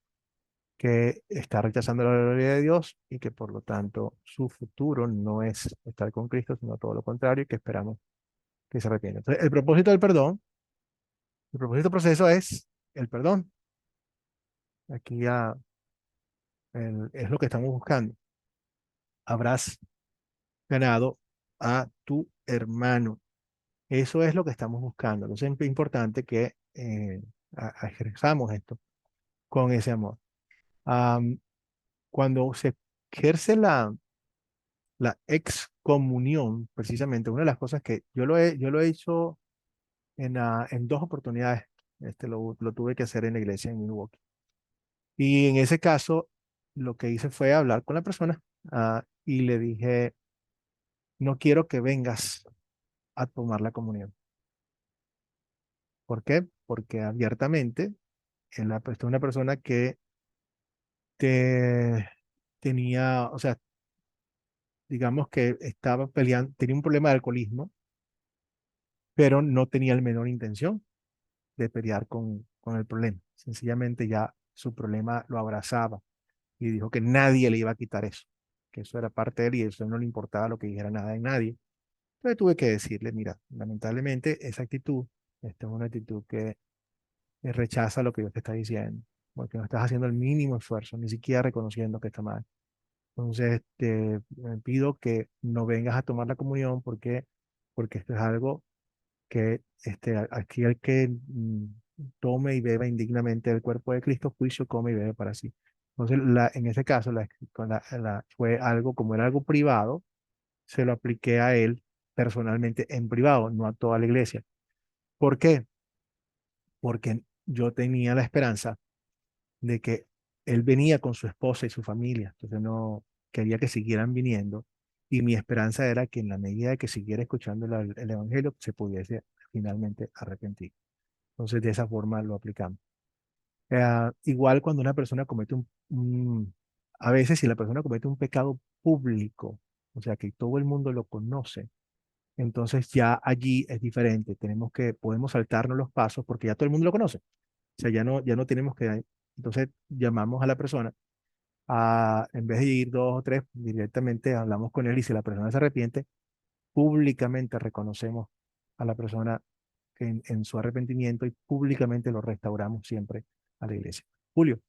que está rechazando la gloria de Dios y que por lo tanto su futuro no es estar con Cristo, sino todo lo contrario, y que esperamos que se arrepienta. Entonces, el propósito del proceso es el perdón. Aquí ya es lo que estamos buscando. Habrás ganado a tu hermano. Eso es lo que estamos buscando. Entonces es importante que ejerzamos esto con ese amor. Am, Cuando se ejerce la excomunión, precisamente, una de las cosas que yo lo he hecho en dos oportunidades, lo tuve que hacer en la iglesia en Milwaukee. Y en ese caso, lo que hice fue hablar con la persona y le dije, no quiero que vengas a tomar la comunión. ¿Por qué? Porque abiertamente es una persona que te, tenía, o sea, digamos que estaba peleando, tenía un problema de alcoholismo, pero no tenía la menor intención de pelear con el problema. Sencillamente ya su problema lo abrazaba y dijo que nadie le iba a quitar eso, que eso era parte de él y eso no le importaba lo que dijera nada de nadie. Entonces tuve que decirle, mira, lamentablemente esa actitud, esta es una actitud que rechaza lo que Dios te está diciendo, porque no estás haciendo el mínimo esfuerzo, ni siquiera reconociendo que está mal. Entonces te pido que no vengas a tomar la comunión porque esto es algo que aquí el que tome y beba indignamente el cuerpo de Cristo, juicio come y bebe para sí. Entonces, en ese caso, fue algo, como era algo privado, se lo apliqué a él personalmente en privado, no a toda la iglesia. ¿Por qué? Porque yo tenía la esperanza de que él venía con su esposa y su familia, entonces no quería que siguieran viniendo y mi esperanza era que en la medida de que siguiera escuchando el evangelio se pudiese finalmente arrepentir. Entonces de esa forma lo aplicamos. Igual cuando una persona comete a veces si la persona comete un pecado público, o sea que todo el mundo lo conoce, entonces ya allí es diferente, podemos saltarnos los pasos porque ya todo el mundo lo conoce. O sea, ya no tenemos que, entonces llamamos a la persona, en vez de ir dos o tres, directamente hablamos con él y si la persona se arrepiente, públicamente reconocemos a la persona en su arrepentimiento y públicamente lo restauramos siempre a la iglesia. Julio.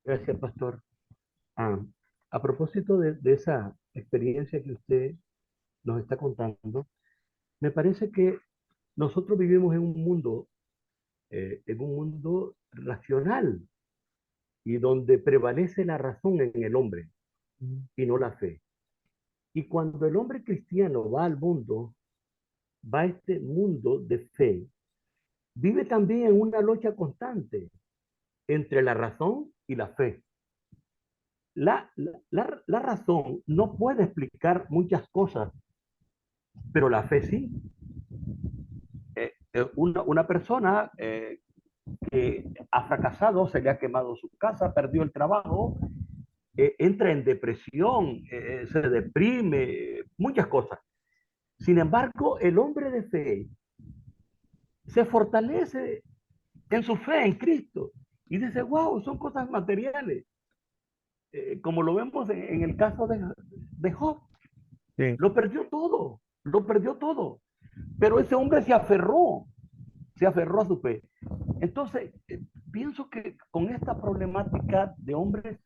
Gracias, pastor. Ah, a propósito de esa experiencia que usted nos está contando, me parece que nosotros vivimos en un mundo racional y donde prevalece la razón en el hombre y no la fe. Y cuando el hombre cristiano va al mundo, va a este mundo de fe, vive también en una lucha constante entre la razón y la fe. La razón no puede explicar muchas cosas, pero la fe sí. Una persona que ha fracasado, se le ha quemado su casa, perdió el trabajo, entra en depresión, se deprime, muchas cosas. Sin embargo, el hombre de fe se fortalece en su fe en Cristo y dice, wow, son cosas materiales, como lo vemos en el caso de Job. Sí. Lo perdió todo, pero ese hombre se aferró a su fe. Entonces, pienso que con esta problemática de hombres,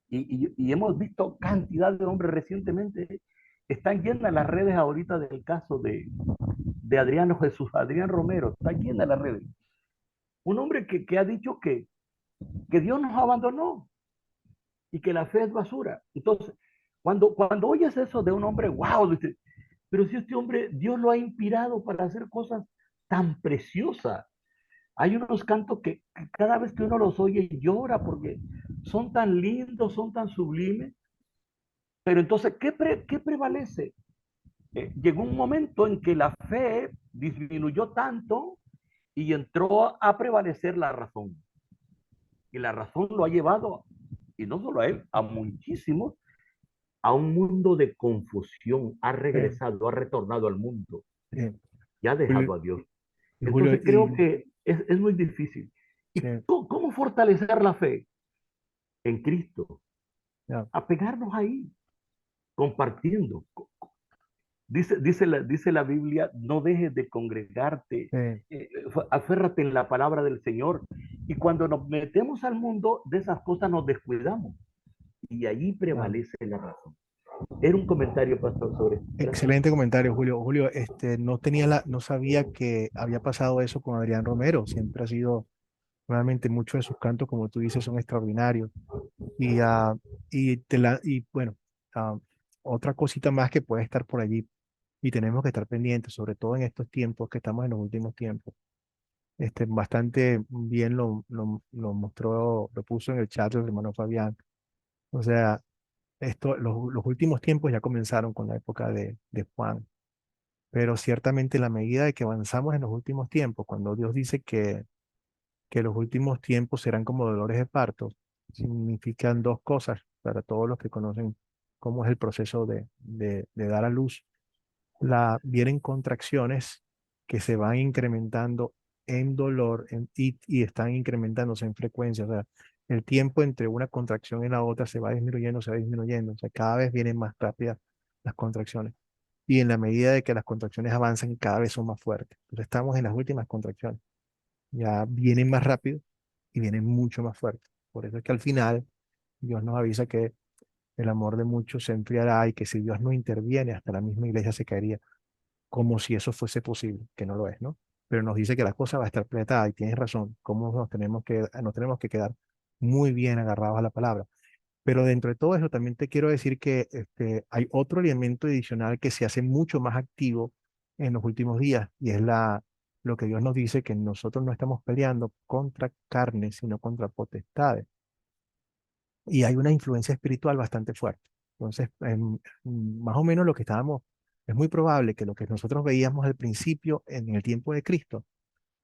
y hemos visto cantidad de hombres recientemente, están llenas las redes ahorita del caso de Adrián Romero, está llena las redes. Un hombre que ha dicho que Dios nos abandonó y que la fe es basura. Entonces, cuando oyes eso de un hombre, wow, dices, pero si este hombre, Dios lo ha inspirado para hacer cosas tan preciosas. Hay unos cantos que cada vez que uno los oye llora porque son tan lindos, son tan sublimes. Pero entonces, ¿qué prevalece? Llegó un momento en que la fe disminuyó tanto y entró a prevalecer la razón. Y la razón lo ha llevado, y no solo a él, a muchísimos, a un mundo de confusión. Ha regresado, ha retornado al mundo y ha dejado a Dios. Julio, Entonces creo que es muy difícil. ¿Y sí, cómo fortalecer la fe? En Cristo. ya, Apegarnos ahí, compartiendo. Dice la Biblia, no dejes de congregarte, aférrate en la palabra del Señor. Y cuando nos metemos al mundo, de esas cosas nos descuidamos. Y allí prevalece la razón. Era un comentario, pastor, sobre esto. excelente comentario, Julio. Julio, no sabía que había pasado eso con Adrián Romero. Siempre ha sido, realmente muchos de sus cantos, como tú dices, son extraordinarios. Y, y bueno, otra cosita más que puede estar por allí y tenemos que estar pendientes, sobre todo en estos tiempos que estamos en los últimos tiempos. bastante bien lo mostró, lo puso en el chat el hermano Fabián. O sea, los últimos tiempos ya comenzaron con la época de Juan, pero ciertamente en la medida de que avanzamos en los últimos tiempos, cuando Dios dice que los últimos tiempos serán como dolores de parto, significan dos cosas para todos los que conocen cómo es el proceso de dar a luz. Vienen contracciones que se van incrementando en dolor y están incrementándose en frecuencia. O sea, el tiempo entre una contracción y la otra se va disminuyendo, se va disminuyendo. O sea, cada vez vienen más rápidas las contracciones. Y en la medida de que las contracciones avanzan, cada vez son más fuertes. Entonces estamos en las últimas contracciones. Ya vienen más rápido y vienen mucho más fuertes. Por eso es que al final Dios nos avisa que el amor de muchos se enfriará y que si Dios no interviene, hasta la misma iglesia se caería, como si eso fuese posible, que no lo es, ¿no? Pero nos dice que la cosa va a estar apretada y tienes razón, cómo nos tenemos que quedar muy bien agarrados a la palabra. Pero dentro de todo eso también te quiero decir que hay otro elemento adicional que se hace mucho más activo en los últimos días y es lo que Dios nos dice, que nosotros no estamos peleando contra carne, sino contra potestades. Y hay una influencia espiritual bastante fuerte. Entonces, más o menos lo que es muy probable que lo que nosotros veíamos al principio en el tiempo de Cristo,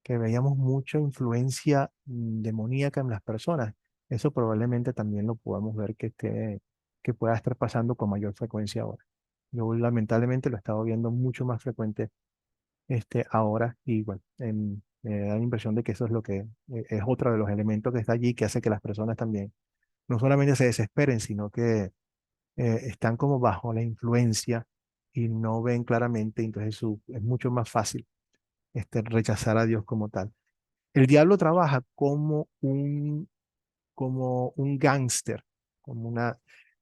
que veíamos mucha influencia demoníaca en las personas, eso probablemente también lo podamos ver que pueda estar pasando con mayor frecuencia ahora. Yo lamentablemente lo he estado viendo mucho más frecuente ahora y bueno, me da la impresión de que eso es lo que es otro de los elementos que está allí que hace que las personas también no solamente se desesperen, sino que están como bajo la influencia y no ven claramente, entonces es mucho más fácil rechazar a Dios como tal. El diablo trabaja como un gángster, como una,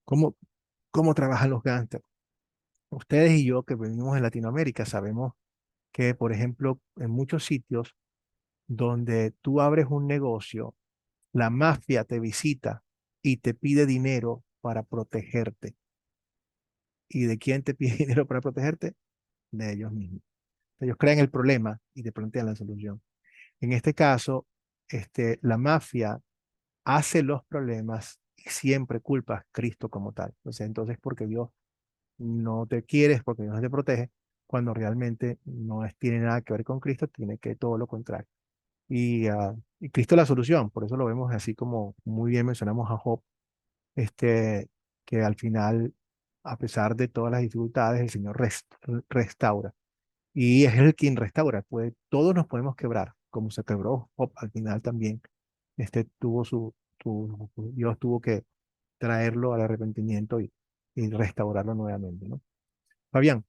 como, ¿cómo trabajan los gángsters? Ustedes y yo que venimos de Latinoamérica sabemos que, por ejemplo, en muchos sitios donde tú abres un negocio, la mafia te visita y te pide dinero para protegerte. ¿Y de quién te pide dinero para protegerte? De ellos mismos. Ellos crean el problema y te plantean la solución. En este caso, la mafia hace los problemas y siempre culpa a Cristo como tal. O sea, entonces, porque Dios no te quiere, porque Dios no te protege, cuando realmente tiene nada que ver con Cristo, tiene que todo lo contrario. Y Cristo es la solución, por eso lo vemos así como muy bien mencionamos a Job, que al final, a pesar de todas las dificultades, el Señor restaura. Y es Él quien restaura, pues todos nos podemos quebrar, como se quebró Job al final también. Dios tuvo que traerlo al arrepentimiento y restaurarlo nuevamente, ¿no? Fabián,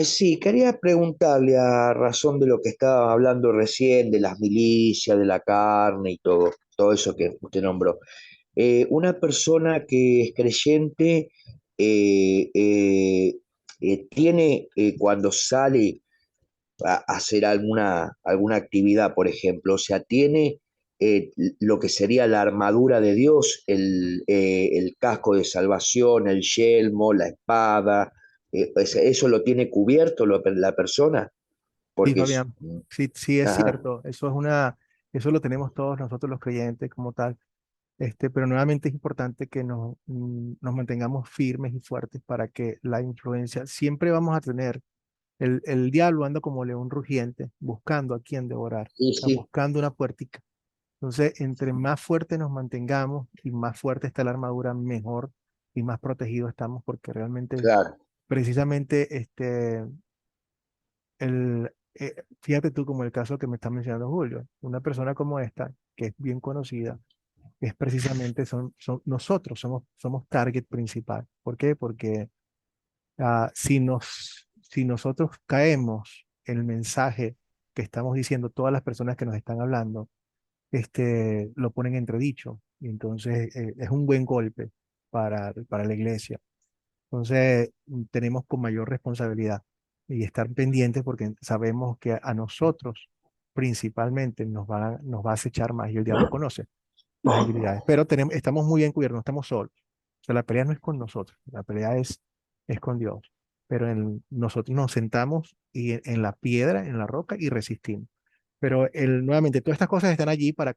Sí, quería preguntarle a razón de lo que estaba hablando recién, de las milicias, de la carne y todo eso que usted nombró. Una persona que es creyente tiene, cuando sale a hacer alguna actividad, por ejemplo, o sea, tiene lo que sería la armadura de Dios, el casco de salvación, el yelmo, la espada, eso lo tiene cubierto la persona, sí, porque Fabián, sí, sí es ajá, cierto, eso lo tenemos todos nosotros los creyentes como tal. Pero nuevamente es importante que nos mantengamos firmes y fuertes para que la influencia, siempre vamos a tener, el diablo anda como león rugiente, buscando a quien devorar, sí, o sea, sí, buscando una puertica. Entonces, entre más fuerte nos mantengamos y más fuerte está la armadura, mejor y más protegidos estamos, porque realmente, claro. precisamente, fíjate tú como el caso que me está mencionando Julio, una persona como esta, que es bien conocida, es precisamente nosotros somos target principal. ¿Por qué? Porque si nosotros caemos en el mensaje que estamos diciendo, todas las personas que nos están hablando, lo ponen entredicho. Y entonces es un buen golpe para la iglesia. Entonces tenemos con mayor responsabilidad y estar pendientes porque sabemos que a nosotros principalmente nos va a acechar más y el diablo conoce las debilidades. Pero estamos muy bien cubiertos, no estamos solos. O sea, la pelea no es con nosotros, la pelea es con Dios. pero nosotros nos sentamos y en la piedra, en la roca y resistimos. Pero nuevamente, todas estas cosas están allí para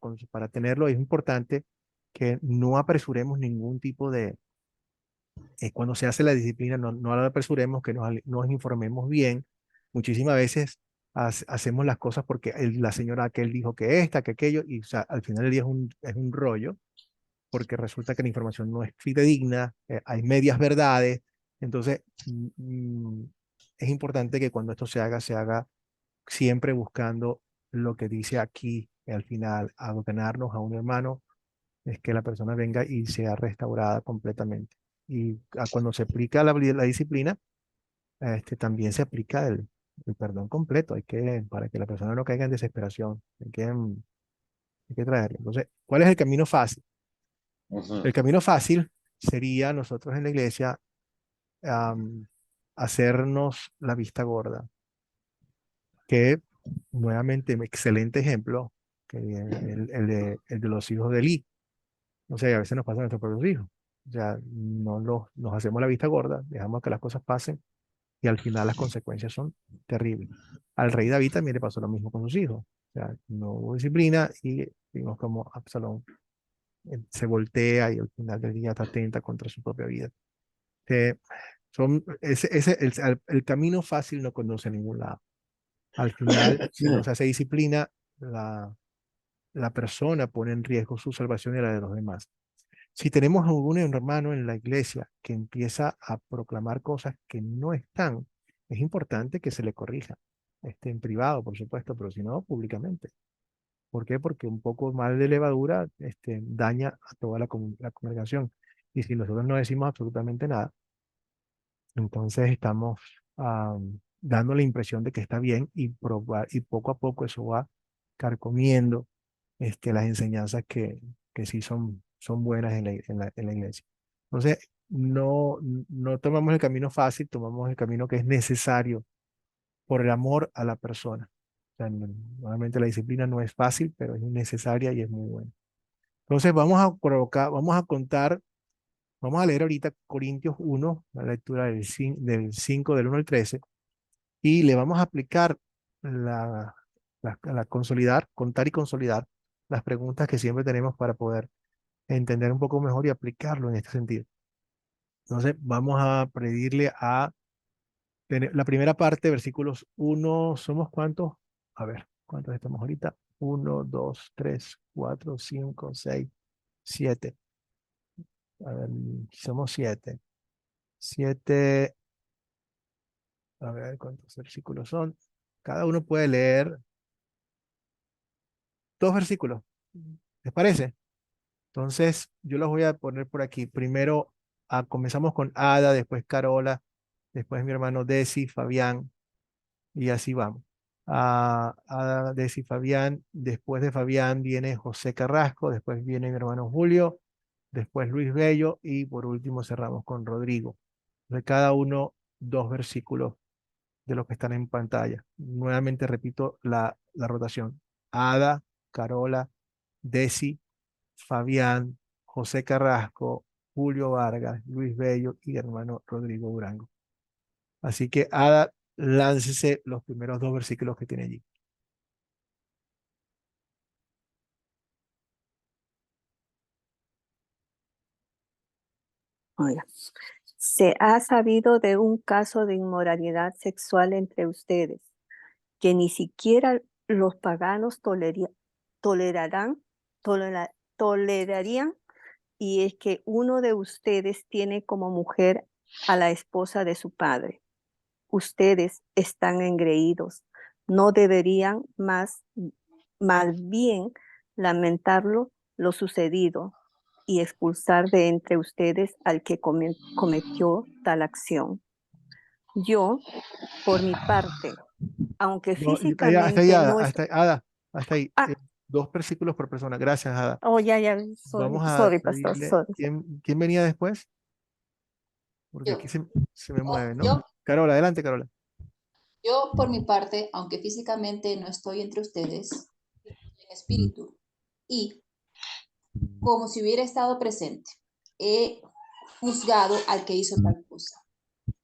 tenerlo. Es importante que no apresuremos ningún tipo de, cuando se hace la disciplina, no la apresuremos, que nos informemos bien. Muchísimas veces hacemos las cosas porque la señora aquel dijo que esta, que aquello, y o sea, al final del día es un rollo, porque resulta que la información no es fidedigna, hay medias verdades. Entonces, es importante que cuando esto se haga siempre buscando lo que dice aquí, al final, ordenarnos a un hermano, es que la persona venga y sea restaurada completamente. Y cuando se aplica la disciplina, también se aplica el perdón completo. Para que la persona no caiga en desesperación, hay que traerlo. Entonces, ¿cuál es el camino fácil? El camino fácil sería nosotros en la iglesia hacernos la vista gorda, que nuevamente, un excelente ejemplo, que el de los hijos de Eli. O sea, a veces nos pasa a nuestros propios hijos. O sea, nos hacemos la vista gorda, dejamos que las cosas pasen y al final las consecuencias son terribles. Al rey David también le pasó lo mismo con sus hijos. O sea, no hubo disciplina y vimos como Absalón se voltea y al final del día está atenta contra su propia vida. El camino fácil no conduce a ningún lado. Al final, si no se hace disciplina, la persona pone en riesgo su salvación y la de los demás. Si tenemos algún hermano en la iglesia que empieza a proclamar cosas que no están, es importante que se le corrija. En privado, por supuesto, pero si no, públicamente. ¿Por qué? Porque un poco mal de levadura daña a toda la congregación. Y si nosotros no decimos absolutamente nada, entonces estamos dando la impresión de que está bien y poco a poco eso va carcomiendo las enseñanzas que sí son buenas en la iglesia. Entonces, no tomamos el camino fácil, tomamos el camino que es necesario por el amor a la persona. O sea, nuevamente la disciplina no es fácil, pero es necesaria y es muy buena. Entonces, vamos a leer ahorita Corintios 1, la lectura del 5 del 1 al 13, y le vamos a aplicar contar y consolidar las preguntas que siempre tenemos para poder entender un poco mejor y aplicarlo en este sentido. Entonces, vamos a pedirle a tener la primera parte, versículos 1, ¿somos cuántos? A ver, ¿cuántos estamos ahorita? 1, 2, 3, 4, 5, 6, 7. A ver, somos 7. 7, a ver cuántos versículos son. Cada uno puede leer 2 versículos. ¿Les parece? Entonces, yo los voy a poner por aquí. Primero, comenzamos con Ada, después Carola, después mi hermano Desi, Fabián, y así vamos. Ada, Desi, Fabián, después de Fabián viene José Carrasco, después viene mi hermano Julio, después Luis Bello, y por último cerramos con Rodrigo. De cada uno, 2 versículos de los que están en pantalla. Nuevamente repito la rotación. Ada, Carola, Desi, Fabián, José Carrasco, Julio Vargas, Luis Bello y hermano Rodrigo Durango. Así que Ada, láncese los primeros 2 versículos que tiene allí. Oiga, se ha sabido de un caso de inmoralidad sexual entre ustedes, que ni siquiera los paganos tolerarían, y es que uno de ustedes tiene como mujer a la esposa de su padre. Ustedes están engreídos. No deberían más bien lamentarlo lo sucedido y expulsar de entre ustedes al que cometió tal acción. Yo, por mi parte, aunque No, físicamente no es... Ada, hasta ahí. Ah, 2 versículos por persona. Gracias, Ada. oh, ya, Vamos a sorry, pastor, pedirle, sorry. ¿quién venía después? Porque Yo. aquí se me mueve, ¿no? Yo, Carola, adelante, Carola. yo, por mi parte, aunque físicamente no estoy entre ustedes, en espíritu, y como si hubiera estado presente, he juzgado al que hizo tal cosa.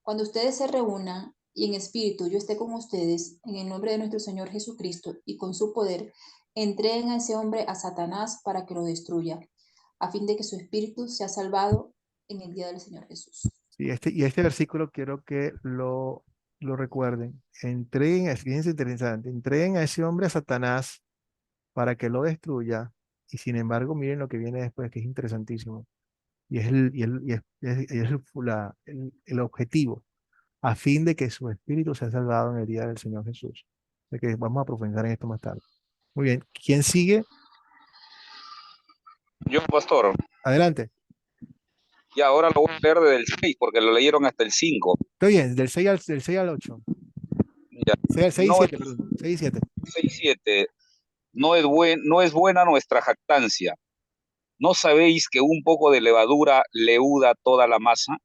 Cuando ustedes se reúnan y en espíritu yo esté con ustedes, en el nombre de nuestro Señor Jesucristo y con su poder, entreguen a ese hombre a Satanás para que lo destruya, a fin de que su espíritu sea salvado en el día del Señor Jesús. Sí, y este versículo quiero que lo recuerden. Fíjense interesante, entreguen a ese hombre a Satanás para que lo destruya. Y sin embargo, miren lo que viene después, que es interesantísimo. Y es el objetivo, a fin de que su espíritu sea salvado en el día del Señor Jesús. De que vamos a profundizar en esto más tarde. Muy bien. ¿Quién sigue? Yo, pastor, Adelante. ya ahora lo voy a leer desde el 6 porque lo leyeron hasta el 5. Está bien, del 6 al 8. Ya. 6 y No 7, es, perdón. 6 y 7. 6:7. No es buena nuestra jactancia. ¿No sabéis que un poco de levadura leuda toda la masa?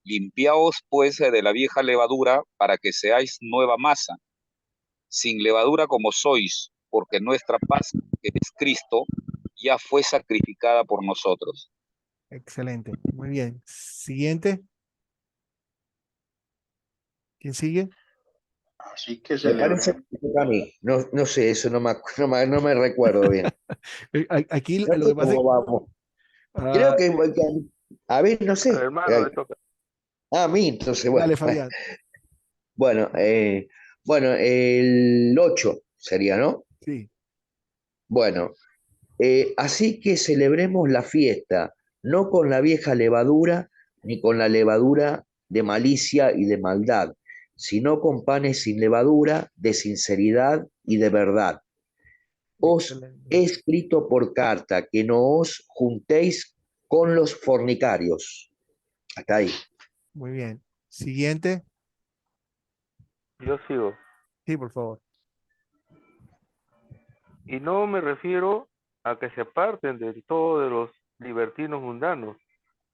Limpiaos pues de la vieja levadura para que seáis nueva masa, sin levadura como sois, porque nuestra paz, que es Cristo, ya fue sacrificada por nosotros. Excelente. Muy bien. Siguiente. ¿Quién sigue? Así que Me parece celebremos. que toca a mí. No, no sé, eso no me recuerdo bien. Aquí No lo sé que pasa es, cómo vamos. Creo ah, que a ver, no Al sé. hermano le toca. A mí, entonces, bueno. dale, Fabián. Bueno, bueno, el 8 sería, ¿no? Sí, Bueno, así que celebremos la fiesta, no con la vieja levadura, ni con la levadura de malicia y de maldad, sino con panes sin levadura, de sinceridad y de verdad. Os he excelente. escrito por carta que no os juntéis con los fornicarios. Hasta ahí. Muy bien. Siguiente. Yo sigo. Sí, por favor. Y no me refiero a que se aparten del todo de los libertinos mundanos,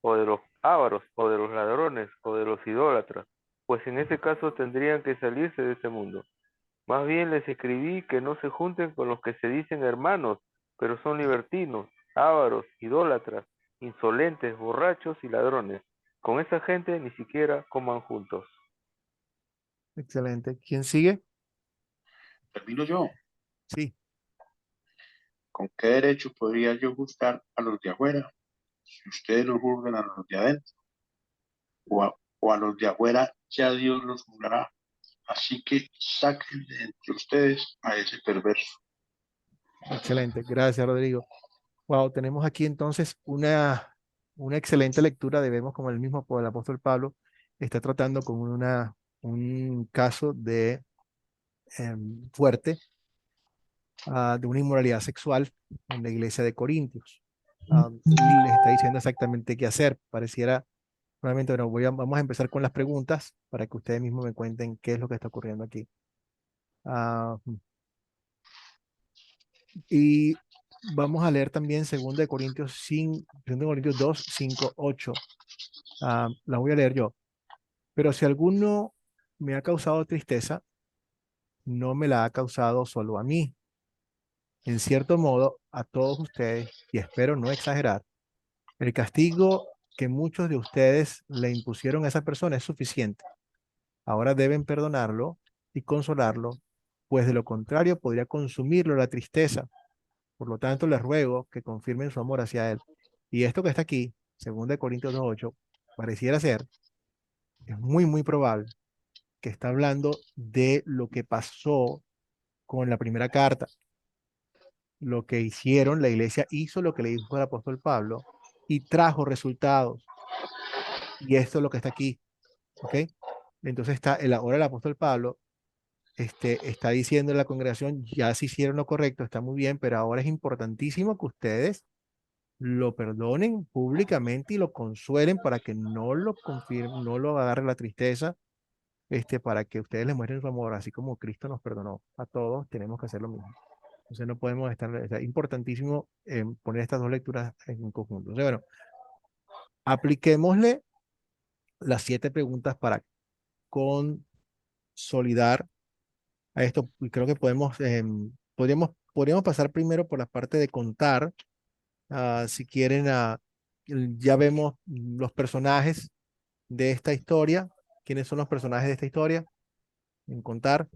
o de los ávaros, o de los ladrones, o de los idólatras, pues en ese caso tendrían que salirse de ese mundo. Más bien les escribí que no se junten con los que se dicen hermanos, pero son libertinos, ávaros, idólatras, insolentes, borrachos y ladrones. Con esa gente ni siquiera coman juntos. Excelente. ¿Quién sigue? Termino yo. Sí. ¿Con qué derecho podría yo juzgar a los de afuera si ustedes los juzgan a los de adentro? O a los de afuera ya Dios los juzgará. Así que saquen de entre ustedes a ese perverso. Excelente. Gracias, Rodrigo. Wow, tenemos aquí entonces una excelente lectura de vemos como el apóstol Pablo está tratando con un caso de fuerte de una inmoralidad sexual en la iglesia de Corintios. Y les está diciendo exactamente qué hacer. Pareciera, nuevamente, bueno, vamos a empezar con las preguntas para que ustedes mismos me cuenten qué es lo que está ocurriendo aquí. Ah, y vamos a leer también 2 de Corintios 5, 2 de Corintios 2, 5, 8. La voy a leer yo. Pero si alguno me ha causado tristeza, no me la ha causado solo a mí. En cierto modo, a todos ustedes, y espero no exagerar, el castigo que muchos de ustedes le impusieron a esa persona es suficiente. Ahora deben perdonarlo y consolarlo, pues de lo contrario podría consumirlo la tristeza. Por lo tanto, les ruego que confirmen su amor hacia él. Y esto que está aquí, 2 Corintios 2:8, pareciera ser, es muy, muy probable que está hablando de lo que pasó con la primera carta. Lo que hicieron, la iglesia hizo lo que le dijo el apóstol Pablo y trajo resultados. Y esto es lo que está aquí, ¿ok? Entonces ahora el apóstol Pablo está diciendo a la congregación, ya se hicieron lo correcto, está muy bien, pero ahora es importantísimo que ustedes lo perdonen públicamente y lo consuelen para que no lo confirmen, no lo agarre la tristeza, para que ustedes le muestren su amor, así como Cristo nos perdonó a todos, tenemos que hacer lo mismo. Entonces no podemos es importantísimo poner estas dos lecturas en conjunto. Entonces, bueno, apliquémosle las 7 preguntas para consolidar a esto. Y creo que podríamos pasar primero por la parte de contar, si quieren, ya vemos los personajes de esta historia, quiénes son los personajes de esta historia, en contar.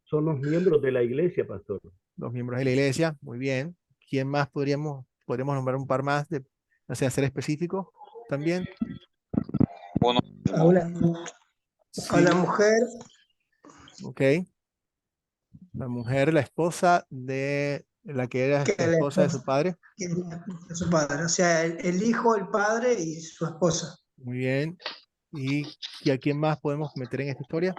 Son los miembros de la iglesia, pastor. Los miembros de la iglesia, muy bien. ¿Quién más podríamos nombrar un par más, o sea, ser específico también? A una Sí, mujer, ok. La mujer, la esposa de la que era que la es la esposa de su esposa, padre. que es la esposa de su padre. O sea, el hijo, el padre y su esposa. Muy bien. ¿Y a quién más podemos meter en esta historia?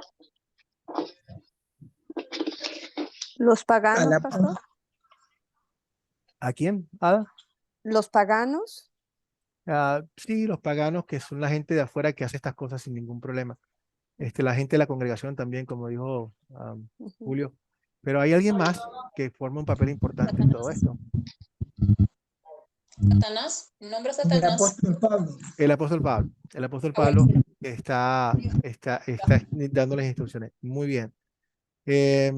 Los A paganos, la, pastor. ¿A quién, Ada? Los paganos. Sí, los paganos, que son la gente de afuera que hace estas cosas sin ningún problema. La gente de la congregación también, como dijo Ujú. Julio. Pero hay alguien más que forma un papel importante en todo esto. Satanás, nombra a el Satanás. apóstol Pablo. El apóstol Pablo. El apóstol Ah, bueno, Pablo está dándoles instrucciones. Muy bien. Eh,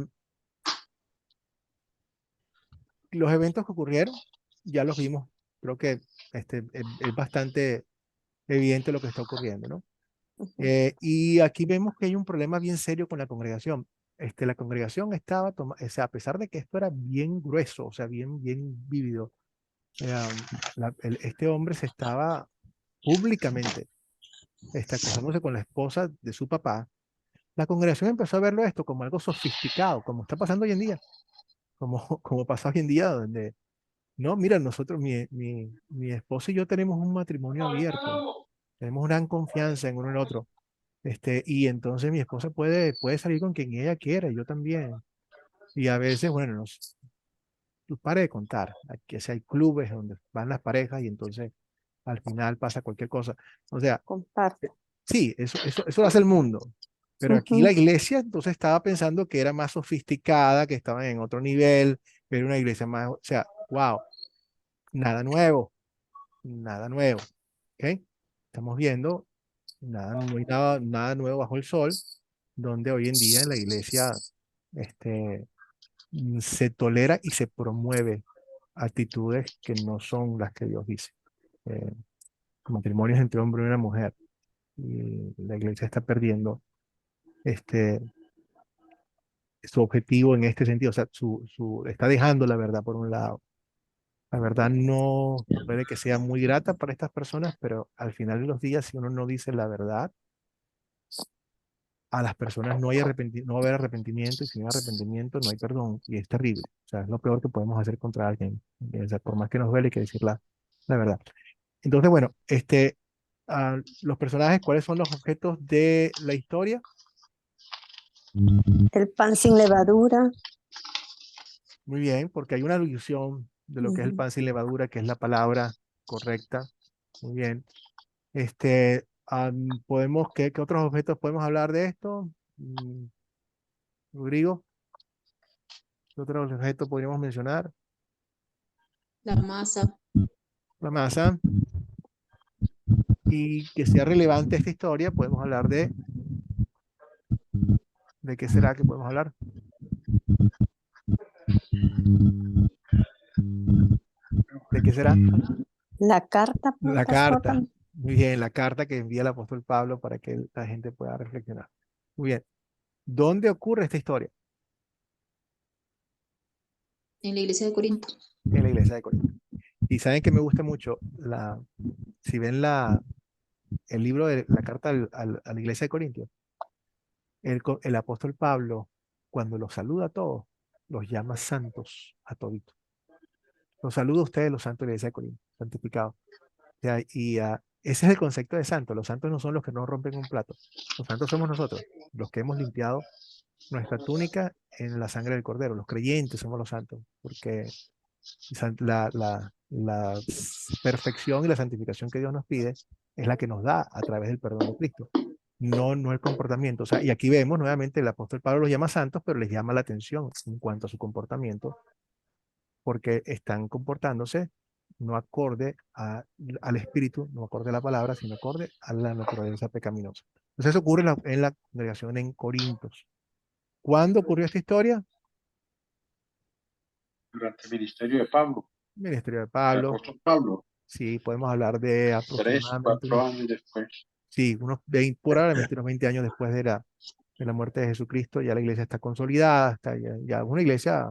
los eventos que ocurrieron, ya los vimos. Creo que es bastante evidente lo que está ocurriendo, ¿no? Ujú. Y aquí vemos que hay un problema bien serio con la congregación. La congregación estaba, o sea, a pesar de que esto era bien grueso, o sea, bien vívido, este hombre se estaba públicamente acosándose con la esposa de su papá. La congregación empezó a verlo esto como algo sofisticado, como está pasando hoy en día, como pasa hoy en día, donde, no, mira, nosotros, mi esposa y yo tenemos un matrimonio abierto, tenemos gran confianza en uno en el otro. Y entonces mi esposa puede salir con quien ella quiera, yo también. Y a veces, bueno, tú pare de contar, aquí hay clubes donde van las parejas y entonces al final pasa cualquier cosa. O sea, Comparte. sí, eso lo hace el mundo. Pero aquí Ujú. la iglesia entonces estaba pensando que era más sofisticada, que estaban en otro nivel, que era una iglesia más, o sea, wow, nada nuevo, nada nuevo. ¿Ok? Estamos viendo, no hay nada nuevo bajo el sol, donde hoy en día en la iglesia se tolera y se promueve actitudes que no son las que Dios dice. Eh, Matrimonios entre hombre y una mujer. Y la iglesia está perdiendo este, su objetivo en este sentido, o sea, está dejando la verdad por un lado. La verdad no puede que sea muy grata para estas personas, pero al final de los días, si uno no dice la verdad, a las personas no va a haber arrepentimiento, y si no hay arrepentimiento, no hay perdón, y es terrible. O sea, es lo peor que podemos hacer contra alguien. O sea, por más que nos duele, hay que decir la verdad. Entonces, bueno, los personajes, ¿cuáles son los objetos de la historia? El pan sin levadura. Muy bien, porque hay una alusión de lo que es el Ujú. pan sin levadura, que es la palabra correcta. Muy bien. ¿Qué otros objetos podemos hablar de esto? Rodrigo, ¿qué otros objetos podríamos mencionar? la masa, La masa. Y que sea relevante esta historia, podemos hablar ¿de qué será que podemos hablar? ¿De qué será? La carta, La pastor. carta. Muy bien, la carta que envía el apóstol Pablo para que la gente pueda reflexionar. Muy bien. ¿Dónde ocurre esta historia? en la iglesia de Corinto. En la iglesia de Corinto. Y saben que me gusta mucho, si ven el libro de la carta a la iglesia de Corintios, el apóstol Pablo, cuando los saluda a todos, los llama santos a toditos. Los saluda a ustedes, los santos de la iglesia de Corinto, santificados. O sea, ese es el concepto de santo. Los santos no son los que no rompen un plato. Los santos somos nosotros, los que hemos limpiado nuestra túnica en la sangre del Cordero. Los creyentes somos los santos, porque la perfección y la santificación que Dios nos pide es la que nos da a través del perdón de Cristo. No el comportamiento. O sea, y aquí vemos nuevamente el apóstol Pablo los llama santos, pero les llama la atención en cuanto a su comportamiento, porque están comportándose no acorde al espíritu, no acorde a la palabra, sino acorde a la naturaleza pecaminosa. Entonces eso ocurre en la congregación en Corintios. ¿Cuándo ocurrió esta historia? Durante el ministerio de Pablo, Ministerio de del Pablo. apóstol Pablo. Sí, podemos hablar de 3, aproximadamente 4 años después. sí, unos 20, probablemente unos 20 años después de la muerte de Jesucristo, ya la iglesia está consolidada, está ya una iglesia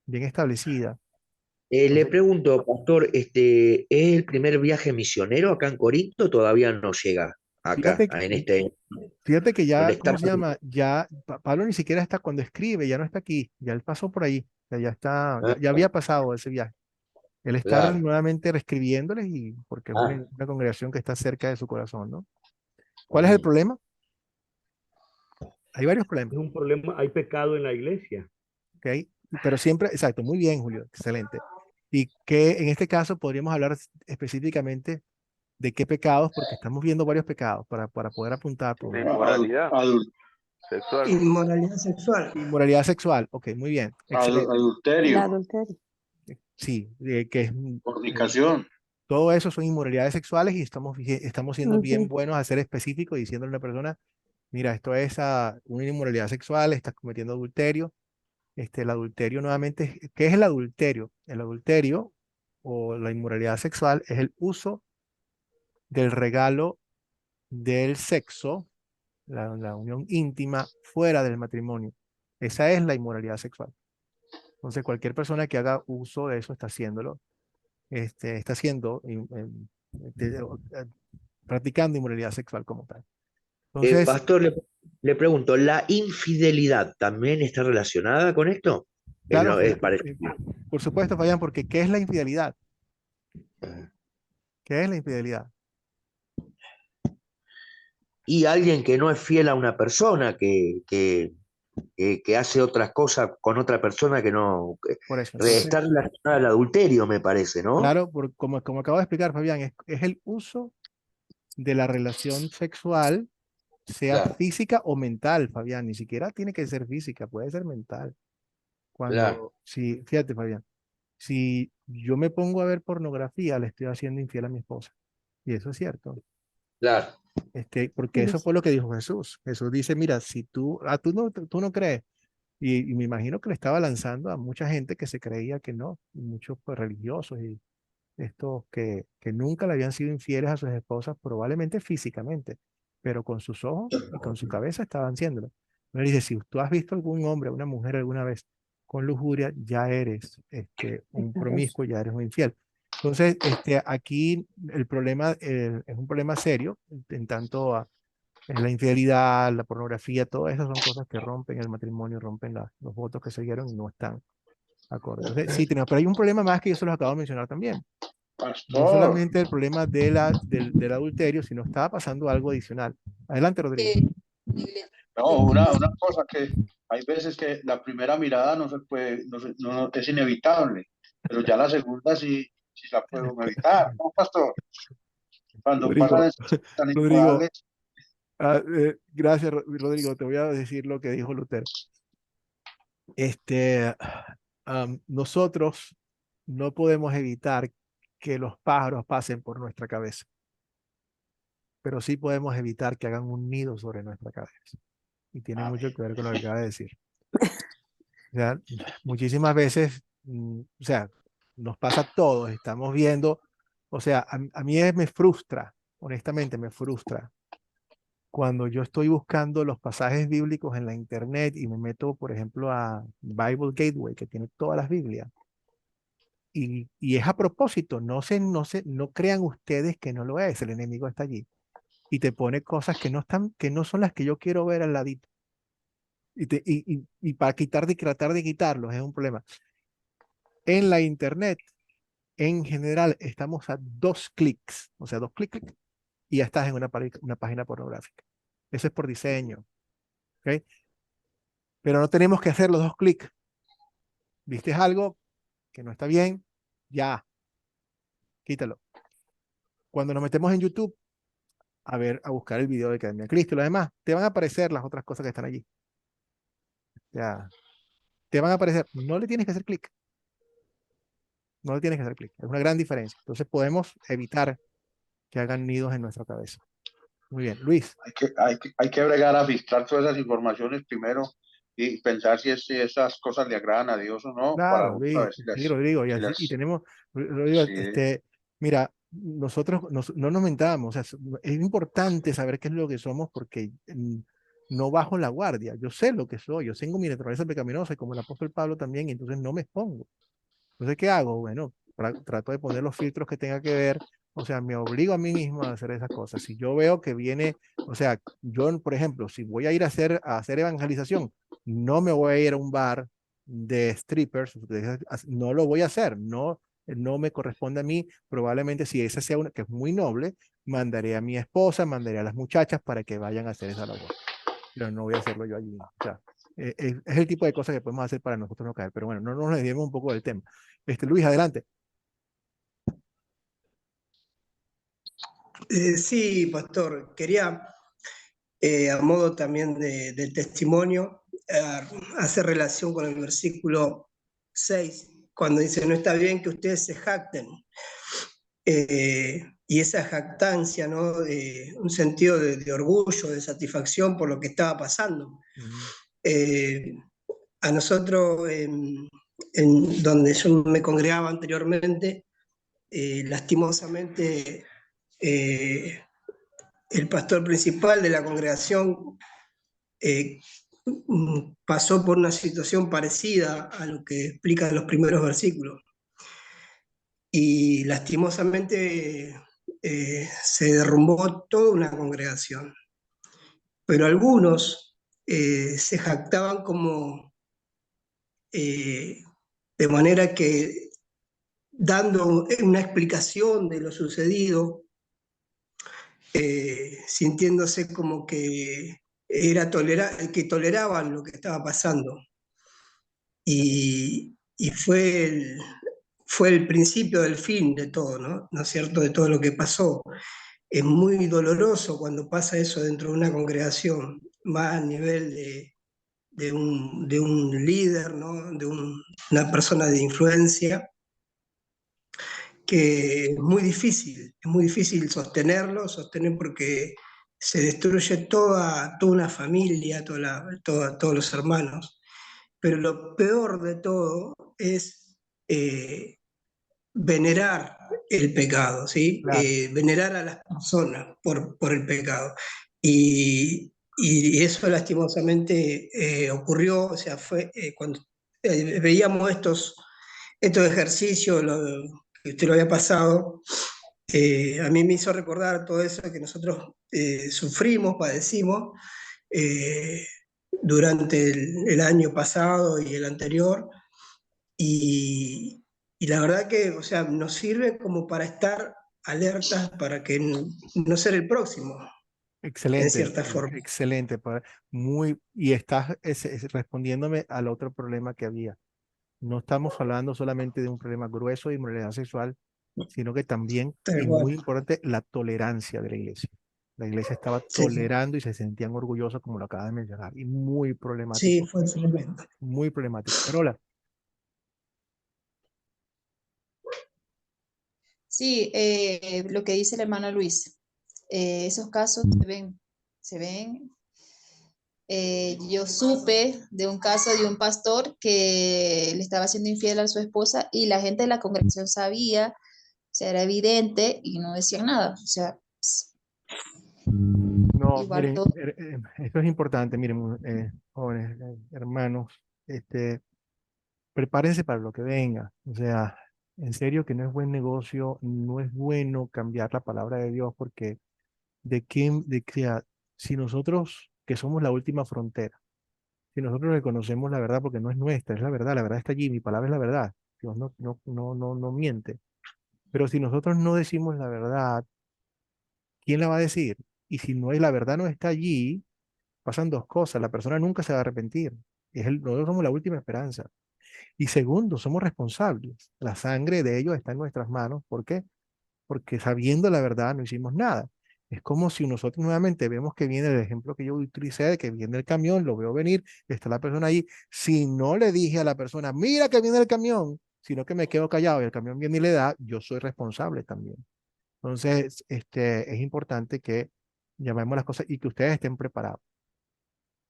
bien establecida. Le Entonces, pregunto, pastor, ¿es el primer viaje misionero acá en Corinto? Todavía no llega acá, fíjate, en este, fíjate que donde ya, está. ¿cómo se llama? Ya Pablo ni siquiera está cuando escribe, ya no está aquí, ya él pasó por ahí, ya está, Ah, ya había pasado ese viaje. Él está claro. nuevamente reescribiéndoles y porque es Ah, una congregación que está cerca de su corazón, ¿no? ¿Cuál es el mm. problema? Hay varios problemas, Es un problema, hay pecado en la iglesia. ¿ok? Pero siempre, exacto, muy bien, Julio, excelente. Y que en este caso podríamos hablar específicamente de qué pecados, porque estamos viendo varios pecados para poder apuntar. De Por inmoralidad sexual. Inmoralidad sexual. inmoralidad sexual, ok, muy bien, excelente. El adulterio, adulterio. Sí, que es, fornicación. todo eso son inmoralidades sexuales y estamos siendo bien Ujú. buenos a ser específicos diciéndole a una persona, mira, esto es una inmoralidad sexual, estás cometiendo adulterio. El adulterio nuevamente, ¿qué es el adulterio? El adulterio o la inmoralidad sexual es el uso del regalo del sexo, la unión íntima fuera del matrimonio. Esa es la inmoralidad sexual. Entonces, cualquier persona que haga uso de eso está haciéndolo, está haciendo, practicando inmoralidad sexual como tal. Entonces, Pastor, le pregunto, ¿la infidelidad también está relacionada con esto? claro, Es parecido. por supuesto, Fabián, porque ¿qué es la infidelidad? ¿Qué es la infidelidad? Y alguien que no es fiel a una persona, que hace otras cosas con otra persona que no, Por eso, entonces, está relacionada al adulterio, me parece, ¿no? claro, como acabo de explicar, Fabián, es el uso de la relación sexual, sea Claro, física o mental, Fabián, ni siquiera tiene que ser física, puede ser mental. claro, Si, fíjate, Fabián, si yo me pongo a ver pornografía, le estoy haciendo infiel a mi esposa. Y eso es cierto. claro, Porque eso fue lo que dijo Jesús. Jesús dice, mira, si tú no crees, y me imagino que le estaba lanzando a mucha gente que se creía que no, y muchos pues, religiosos y estos que nunca le habían sido infieles a sus esposas, probablemente físicamente, pero con sus ojos y con su cabeza estaban haciéndolo. Entonces dice, si tú has visto algún hombre, una mujer alguna vez con lujuria, ya eres un promiscuo, ya eres un infiel. Entonces, aquí el problema es un problema serio, en tanto la infidelidad, la pornografía, todas esas son cosas que rompen el matrimonio, rompen los votos que se dieron y no están acorde. Entonces, sí, tenemos, pero hay un problema más que yo se los acabo de mencionar también. No Pastor, solamente el problema del adulterio, sino estaba pasando algo adicional. Adelante, Rodrigo. La iglesia no, una cosa que hay veces que la primera mirada no se puede, es inevitable, pero ya la segunda sí la podemos evitar, ¿no, pastor? Cuando pasan Rodrigo, esas cosas tan Rodrigo, inmorales, gracias, Rodrigo. Te voy a decir lo que dijo Lutero. Este, nosotros no podemos evitar que los pájaros pasen por nuestra cabeza, pero sí podemos evitar que hagan un nido sobre nuestra cabeza. Y tiene mucho que ver con lo que acaba de decir. O sea, muchísimas veces, o sea, nos pasa a todos, estamos viendo, o sea, a mí me frustra, honestamente me frustra, cuando yo estoy buscando los pasajes bíblicos en la internet y me meto, por ejemplo, a Bible Gateway, que tiene todas las Biblias, y es a propósito, no crean ustedes que no lo es, el enemigo está allí, y te pone cosas que no son las que yo quiero ver al ladito, y para tratar de quitarlos es un problema. En la internet, en general, estamos a 2 clics, o sea, 2 clics, y ya estás en una página pornográfica. Eso es por diseño, ¿ok? Pero no tenemos que hacer los 2 clics. ¿Viste algo que no está bien? Ya, quítalo. Cuando nos metemos en YouTube, a buscar el video de Academia Cristo y lo demás, te van a aparecer las otras cosas que están allí. Ya, te van a aparecer. No le tienes que hacer clic. No le tienes que hacer clic. Es una gran diferencia. Entonces podemos evitar que hagan nidos en nuestra cabeza. Muy bien, Luis. hay que bregar a filtrar todas esas informaciones primero y pensar si esas cosas le agradan a Dios o no, para Claro, uno Luis, saber sí, Rodrigo, y, si así, y las, tenemos, Rodrigo, si, mira, nosotros no nos mentamos, o sea, es importante saber qué es lo que somos porque no bajo la guardia, yo sé lo que soy, yo tengo mi naturaleza pecaminosa y como el apóstol Pablo también, y entonces no me expongo. Entonces, ¿qué hago? Bueno, trato de poner los filtros que tenga que ver, o sea, me obligo a mí mismo a hacer esas cosas. Si yo veo que viene, o sea, yo, por ejemplo, si voy a ir a hacer evangelización, no me voy a ir a un bar de strippers, no lo voy a hacer, no me corresponde a mí. Probablemente si esa sea una que es muy noble, mandaré a mi esposa, mandaré a las muchachas para que vayan a hacer esa labor, pero no voy a hacerlo yo allí. O sea, es el tipo de cosas que podemos hacer para nosotros no caer. Pero bueno, no nos desviemos un poco del tema. Luis, adelante. Sí, pastor, quería, a modo también de testimonio, hacer relación con el versículo 6, cuando dice, no está bien que ustedes se jacten. Y esa jactancia, ¿no? Un sentido de orgullo, de satisfacción por lo que estaba pasando. Eh, a nosotros, en donde yo me congregaba anteriormente, lastimosamente, el pastor principal de la congregación pasó por una situación parecida a lo que explican los primeros versículos. Y lastimosamente se derrumbó toda una congregación. Pero algunos se jactaban como de manera que dando una explicación de lo sucedido, sintiéndose como que que toleraban lo que estaba pasando. Y fue el principio del fin de todo, ¿no? ¿No es cierto? De todo lo que pasó. Es muy doloroso cuando pasa eso dentro de una congregación, más a nivel de un líder, ¿no? Una persona de influencia, que es muy difícil sostener porque se destruye toda una familia, todos los hermanos. Pero lo peor de todo es venerar el pecado, ¿sí? Claro. Venerar a las personas por el pecado. Y eso lastimosamente ocurrió, o sea, fue cuando veíamos estos ejercicios, que usted lo había pasado, a mí me hizo recordar todo eso que nosotros sufrimos, padecimos eh, durante el año pasado y el anterior, y, y la verdad que, o sea, nos sirve como para estar alertas para que no ser el próximo, en Excelente, cierta forma. excelente. Y estás respondiéndome al otro problema que había. No estamos hablando solamente de un problema grueso de inmoralidad sexual, sino que también, Tal y cual. muy importante, la tolerancia de la iglesia. La iglesia estaba Sí, sí. tolerando y se sentían orgullosos, como lo acaba de mencionar, y muy Sí, problemático, fue tremendo. muy problemático. Pero hola. Sí, lo que dice el hermano Luis, esos casos se ven. Yo supe de un caso de un pastor que le estaba siendo infiel a su esposa y la gente de la congregación sabía, o sea, era evidente y no decían nada. O sea, No, igual miren, todo. esto es importante, miren, jóvenes, hermanos, prepárense para lo que venga. O sea, en serio que no es buen negocio, no es bueno cambiar la palabra de Dios porque si nosotros, que somos la última frontera, si nosotros reconocemos la verdad porque no es nuestra, es la verdad está allí, mi palabra es la verdad, Dios no miente. Pero si nosotros no decimos la verdad, ¿quién la va a decir? Y si no es la verdad, no está allí, pasan dos cosas, la persona nunca se va a arrepentir. Nosotros somos la última esperanza. Y segundo, somos responsables. La sangre de ellos está en nuestras manos. ¿Por qué? Porque sabiendo la verdad no hicimos nada. Es como si nosotros nuevamente vemos que viene el ejemplo que yo utilicé, de que viene el camión, lo veo venir, está la persona ahí. Si no le dije a la persona, mira que viene el camión, sino que me quedo callado y el camión viene y le da, yo soy responsable también. Entonces, es importante que llamemos las cosas y que ustedes estén preparados.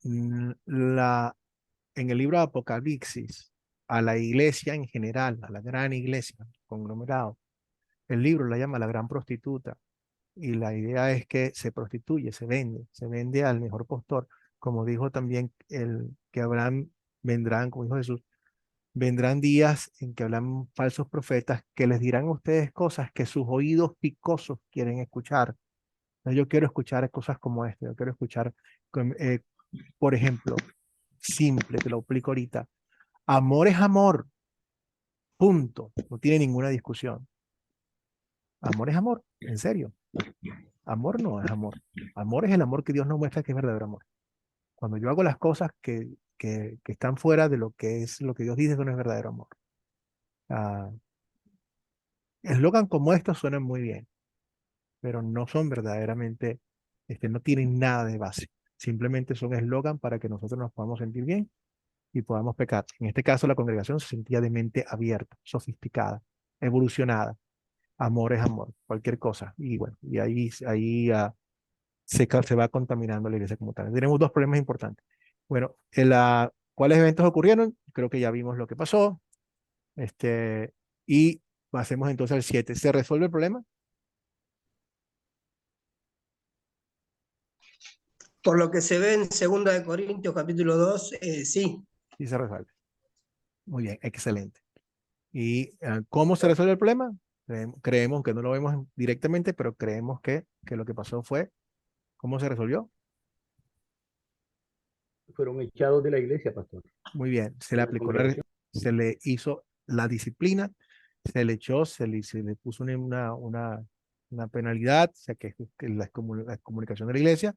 Mm, La, en el libro de Apocalipsis, a la iglesia en general, a la gran iglesia, conglomerado, El libro la llama la gran prostituta. Y la idea es que se prostituye, se vende al mejor postor. Como dijo también que Abraham vendrán, como dijo Jesús, vendrán días en que hablan falsos profetas que les dirán a ustedes cosas que sus oídos picosos quieren escuchar. Entonces, yo quiero escuchar cosas como esta, yo quiero escuchar, por ejemplo, simple, te lo explico ahorita. Amor es amor, punto. No tiene ninguna discusión. Amor es amor, en serio. Amor no es amor. Amor es el amor que Dios nos muestra que es verdadero amor. Cuando yo hago las cosas que están fuera de lo que es lo que Dios dice que no es verdadero amor. Ah, eslogan como estos suenan muy bien, pero no son verdaderamente, no tienen nada de base. Simplemente son eslogan para que nosotros nos podamos sentir bien y podamos pecar. En este caso, la congregación se sentía de mente abierta, sofisticada, evolucionada. Amor es amor, cualquier cosa. Y bueno, y ahí se va contaminando la iglesia como tal. Tenemos dos problemas importantes. Bueno, ¿cuáles eventos ocurrieron? Creo que ya vimos lo que pasó. Y pasemos entonces al 7. ¿Se resuelve el problema? Por lo que se ve en 2 Corintios capítulo 2, sí. Sí, se resuelve. Muy bien, excelente. ¿Y cómo se resuelve el problema? Creemos que no lo vemos directamente, pero creemos que lo que pasó fue, ¿cómo se resolvió? Fueron echados de la iglesia, pastor. Muy bien, se le De la aplicó, congregación. se le hizo la disciplina, se le echó, se le puso una penalidad, o sea, que la comunicación de la iglesia,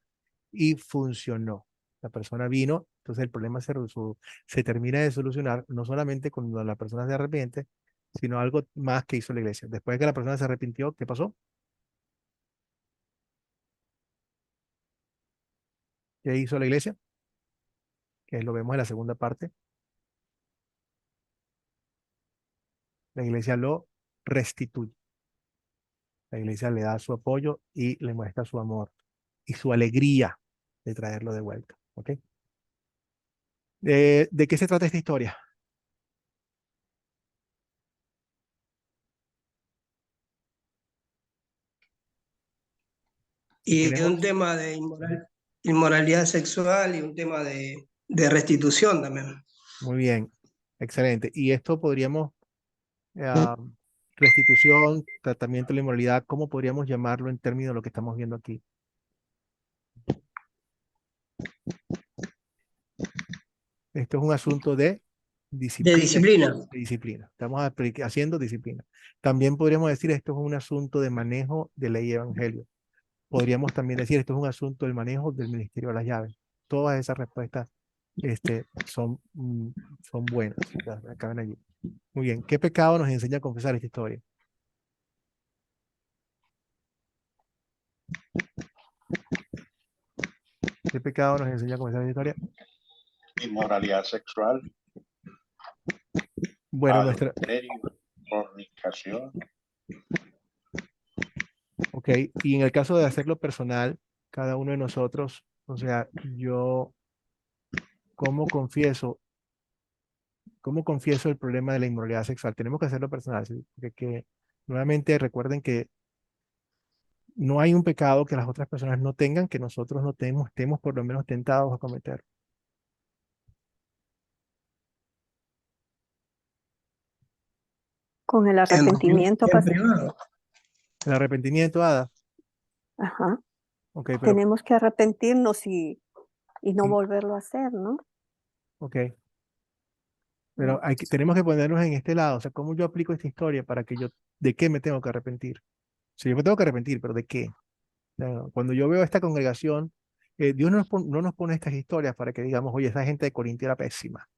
y funcionó. La persona vino, entonces el problema se termina de solucionar, no solamente cuando la persona se arrepiente, sino algo más que hizo la iglesia. Después de que la persona se arrepintió, ¿qué pasó? ¿Qué hizo la iglesia? Que lo vemos en la segunda parte. La iglesia lo restituye. La iglesia le da su apoyo y le muestra su amor y su alegría de traerlo de vuelta. ¿Ok? ¿De qué se trata esta historia? Y Tenemos, un tema de inmoralidad sexual y un tema de restitución también. muy bien, excelente. Y esto podríamos, ah, restitución, tratamiento de la inmoralidad, ¿cómo podríamos llamarlo en términos de lo que estamos viendo aquí? Esto es un asunto de De disciplina. disciplina. De disciplina. Estamos haciendo disciplina. También podríamos decir esto es un asunto de manejo de ley y evangelio. Podríamos también decir esto es un asunto del manejo del ministerio de las llaves. Todas esas respuestas son buenas, caben allí. Muy bien. ¿Qué pecado nos enseña a confesar esta historia? ¿Qué pecado nos enseña a confesar esta historia? Inmoralidad sexual, Bueno, adulterio, fornicación. ok. Y en el caso de hacerlo personal, cada uno de nosotros, o sea, yo, ¿cómo confieso? ¿Cómo confieso el problema de la inmoralidad sexual? Tenemos que hacerlo personal, ¿sí? Porque nuevamente recuerden que no hay un pecado que las otras personas no tengan, que nosotros no estemos por lo menos tentados a cometer. Con el arrepentimiento, En privado. El arrepentimiento, Ada. Ajá. Ok, pero, Tenemos que arrepentirnos y no volverlo a hacer, ¿no? ok, pero tenemos que ponernos en este lado. O sea, ¿cómo yo aplico esta historia para que de qué me tengo que arrepentir? Si yo me tengo que arrepentir, pero ¿de qué? O sea, cuando yo veo a esta congregación, Dios no nos pone estas historias para que digamos, oye, esa gente de Corinto era pésima.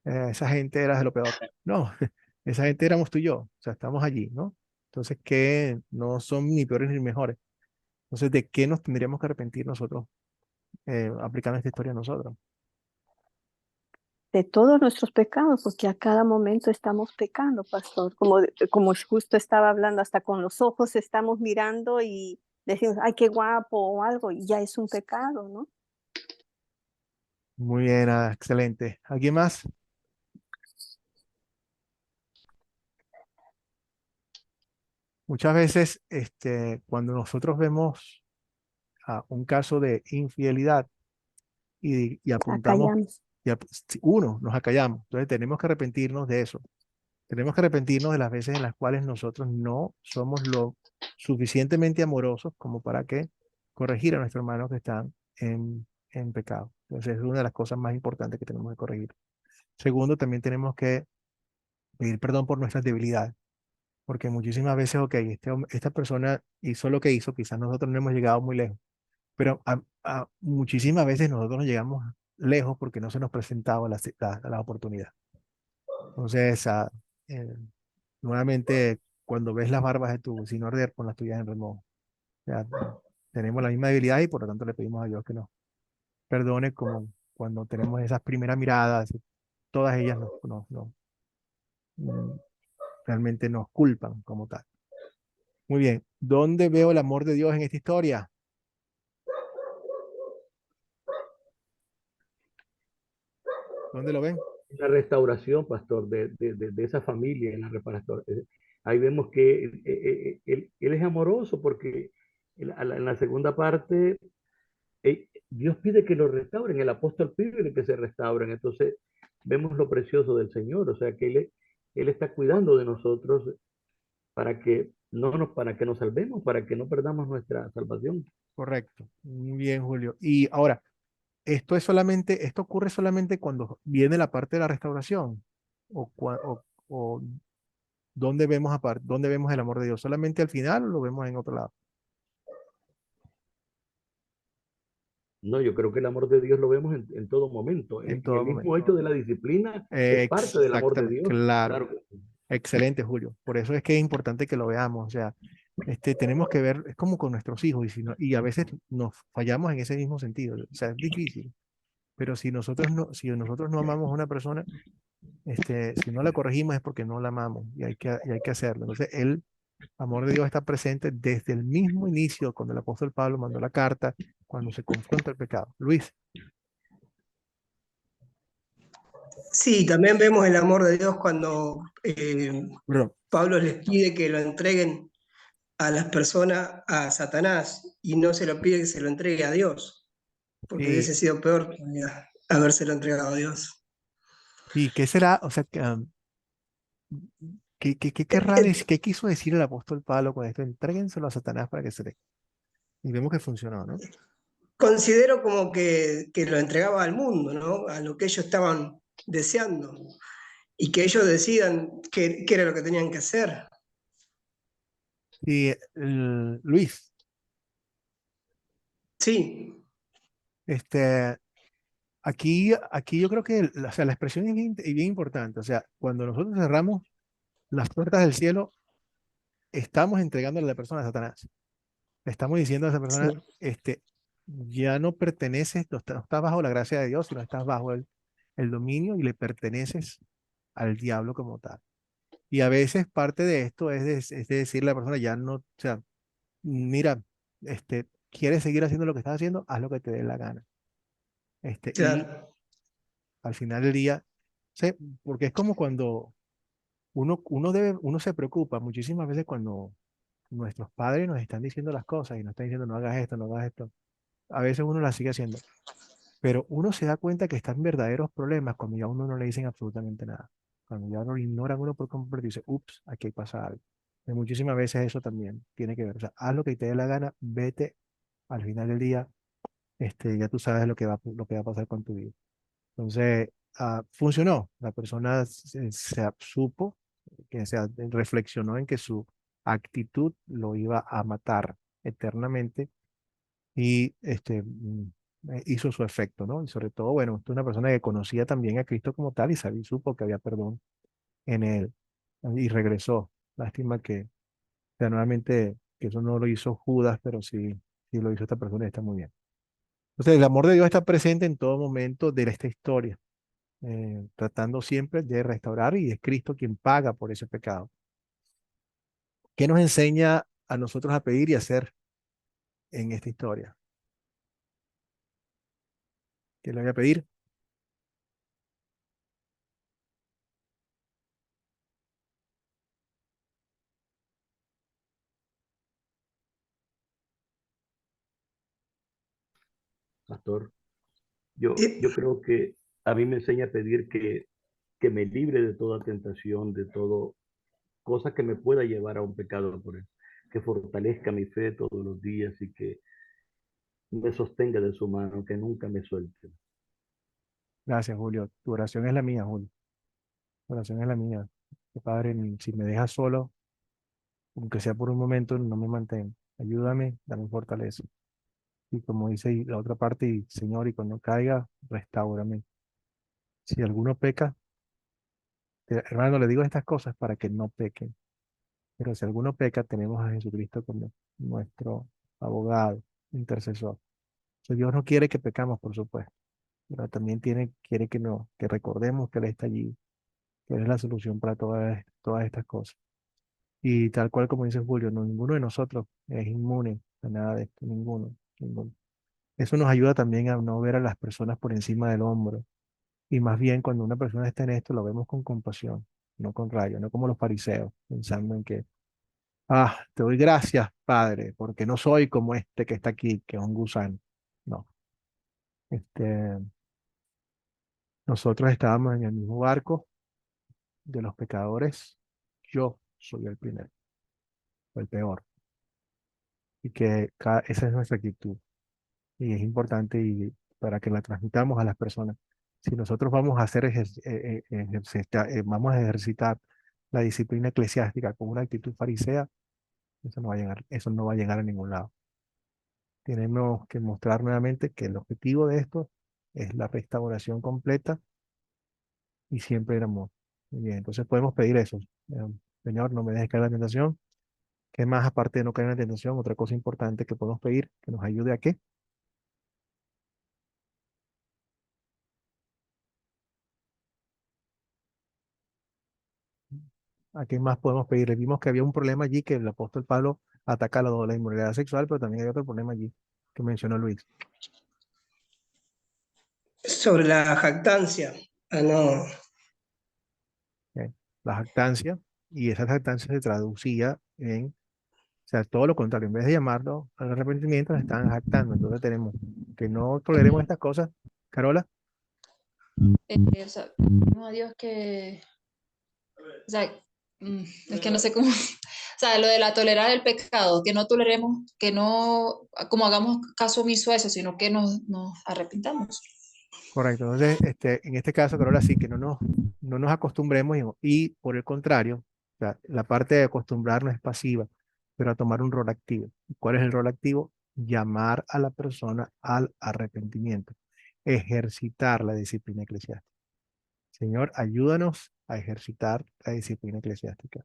Esa gente era de lo peor. No, esa gente éramos tú y yo. O sea, estamos allí, ¿no? Entonces, que no son ni peores ni mejores. Entonces, ¿de qué nos tendríamos que arrepentir nosotros aplicando esta historia a nosotros? De todos nuestros pecados, porque a cada momento estamos pecando, pastor. Como justo estaba hablando, hasta con los ojos estamos mirando y decimos, ay, qué guapo o algo, y ya es un pecado, ¿no? Muy bien, excelente. ¿Alguien más? Muchas veces, cuando nosotros vemos un caso de infidelidad y apuntamos, Acallamos. si uno, nos acallamos. Entonces tenemos que arrepentirnos de eso. Tenemos que arrepentirnos de las veces en las cuales nosotros no somos lo suficientemente amorosos como para que corregir a nuestros hermanos que están en pecado. Entonces es una de las cosas más importantes que tenemos que corregir. Segundo, también tenemos que pedir perdón por nuestras debilidades, porque muchísimas veces, ok, esta persona hizo lo que hizo, quizás nosotros no hemos llegado muy lejos, pero muchísimas veces nosotros no llegamos lejos porque no se nos presentaba la oportunidad. Entonces, eh, nuevamente, cuando ves las barbas de tu vecino arder, pon las tuyas en remojo. O sea, tenemos la misma debilidad y por lo tanto le pedimos a Dios que nos perdone como cuando tenemos esas primeras miradas, todas ellas mm, realmente nos culpan como tal. Muy bien, ¿dónde veo el amor de Dios en esta historia? ¿Dónde lo ven? La restauración, pastor, de esa familia en la reparación. Ahí vemos que él es amoroso porque en la segunda parte Dios pide que lo restauren, el apóstol pide que se restauren. Entonces vemos lo precioso del Señor, o sea que él está cuidando de nosotros para que nos salvemos, para que no perdamos nuestra salvación. Correcto. Muy bien, Julio. Y ahora, esto ocurre solamente cuando viene la parte de la restauración. O dónde vemos el amor de Dios. ¿Solamente al final o lo vemos en otro lado? No, yo creo que el amor de Dios lo vemos en todo momento. En En el todo mismo momento. hecho de la disciplina es parte del amor de Exactamente, Dios. claro. Claro que sí. Excelente, Julio. Por eso es que es importante que lo veamos. O sea, tenemos que ver, es como con nuestros hijos, y a veces nos fallamos en ese mismo sentido. O sea, es difícil. Pero si nosotros no amamos a una persona, si no la corregimos es porque no la amamos y hay que hacerlo. Entonces, el amor de Dios está presente desde el mismo inicio, cuando el apóstol Pablo mandó la carta, cuando se confronta el pecado. Luis, Sí, también vemos el amor de Dios cuando bro, Pablo les pide que lo entreguen a las personas a Satanás y no se lo pide que se lo entregue a Dios, porque ¿y, hubiese sido peor todavía habérselo entregado a Dios. y qué será? O sea, ¿qué querrá decir, qué quiso decir el apóstol Pablo con esto? Entréguenselo a Satanás para que se le... Y vemos que funcionó, ¿no? Considero como que lo entregaba al mundo, ¿no? A lo que ellos estaban deseando y que ellos decidan qué era lo que tenían que hacer. Y Luis, Sí, este, aquí yo creo que o sea, la expresión es bien importante. O sea, cuando nosotros cerramos las puertas del cielo, estamos entregándole a la persona a Satanás. Le estamos diciendo a esa sí, persona, ya no perteneces, no estás bajo la gracia de Dios, sino estás bajo el dominio y le perteneces al diablo como tal. Y a veces parte de esto es de decirle a la persona, ya no, o sea, mira, quieres seguir haciendo lo que estás haciendo, haz lo que te dé la gana. Y claro. al final del día, sé, porque es como cuando uno se preocupa muchísimas veces cuando nuestros padres nos están diciendo las cosas y nos están diciendo, no hagas esto, no hagas esto. A veces uno las sigue haciendo, pero uno se da cuenta que están verdaderos problemas cuando ya a uno no le dicen absolutamente nada. Cuando ya lo ignoran uno por completo y dice, ups, aquí pasa algo. Y muchísimas veces eso también tiene que ver. O sea, haz lo que te dé la gana, vete al final del día, ya tú sabes lo que va a pasar con tu vida. Entonces, funcionó. La persona supo, reflexionó en que su actitud lo iba a matar eternamente y hizo su efecto, ¿no? Y sobre todo, bueno, esta es una persona que conocía también a Cristo como tal y sabía, supo que había perdón en él y regresó. Lástima que, o sea, nuevamente, que eso no lo hizo Judas, pero sí lo hizo esta persona y está muy bien. Entonces, el amor de Dios está presente en todo momento de esta historia, tratando siempre de restaurar y es Cristo quien paga por ese pecado. ¿Qué nos enseña a nosotros a pedir y hacer en esta historia? ¿Qué le voy a pedir? pastor. Yo Eh, creo que a mí me enseña a pedir que me libre de toda tentación, de todo cosa que me pueda llevar a un pecado por él, que fortalezca mi fe todos los días y que me sostenga de su mano, que nunca me suelte. Gracias, Julio. Tu oración es la mía, Julio. Tu oración es la mía. Que Padre, si me dejas solo, aunque sea por un momento, no me mantén. Ayúdame, dame fortaleza. Y como dice ahí la otra parte, y Señor, y cuando caiga, restáurame. Si alguno peca, hermano, le digo estas cosas para que no pequen. Pero si alguno peca, tenemos a Jesucristo como nuestro abogado, intercesor. O sea, Dios no quiere que pecamos, por supuesto, pero también quiere que, no, que recordemos que Él está allí, que Él es la solución para todas estas cosas. Y tal cual como dice Julio, no, ninguno de nosotros es inmune a nada de esto, ninguno, ninguno. Eso nos ayuda también a no ver a las personas por encima del hombro. Y más bien cuando una persona está en esto, lo vemos con compasión, no con rabia, no como los fariseos, pensando en que, te doy gracias, Padre, porque no soy como este que está aquí, que es un gusano. No, este, nosotros estábamos en el mismo barco de los pecadores. Yo soy el primero, o el peor. Y que esa es nuestra actitud. Y es importante para que la transmitamos a las personas. Si nosotros vamos a hacer vamos a ejercitar la disciplina eclesiástica con una actitud farisea, eso no va a llegar a ningún lado. Tenemos que mostrar nuevamente que el objetivo de esto es la restauración completa y siempre el amor. Muy bien, entonces podemos pedir eso. Señor, no me dejes caer en la tentación. ¿Qué más aparte de no caer en la tentación? Otra cosa importante que podemos pedir que nos ayude a qué. ¿A qué más podemos pedirle? Vimos que había un problema allí que el apóstol Pablo ataca la inmoralidad sexual, pero también hay otro problema allí que mencionó Luis. Sobre la jactancia. No. ¿Ok? La jactancia, y esa jactancia se traducía en, o sea, todo lo contrario, en vez de llamarlo al arrepentimiento, se están jactando. Entonces tenemos que no toleremos estas cosas. Carola, O sea, pedimos a Dios que, o sea, es que no sé cómo, o sea, lo de la tolerar el pecado, que no toleremos, que no, como hagamos caso omiso a eso, sino que nos arrepintamos. correcto. Entonces, en este caso, Carola, sí, que no nos acostumbremos y por el contrario, o sea, la parte de acostumbrarnos es pasiva, pero a tomar un rol activo. ¿Cuál es el rol activo? Llamar a la persona al arrepentimiento, ejercitar la disciplina eclesiástica. Señor, ayúdanos a ejercitar la disciplina eclesiástica.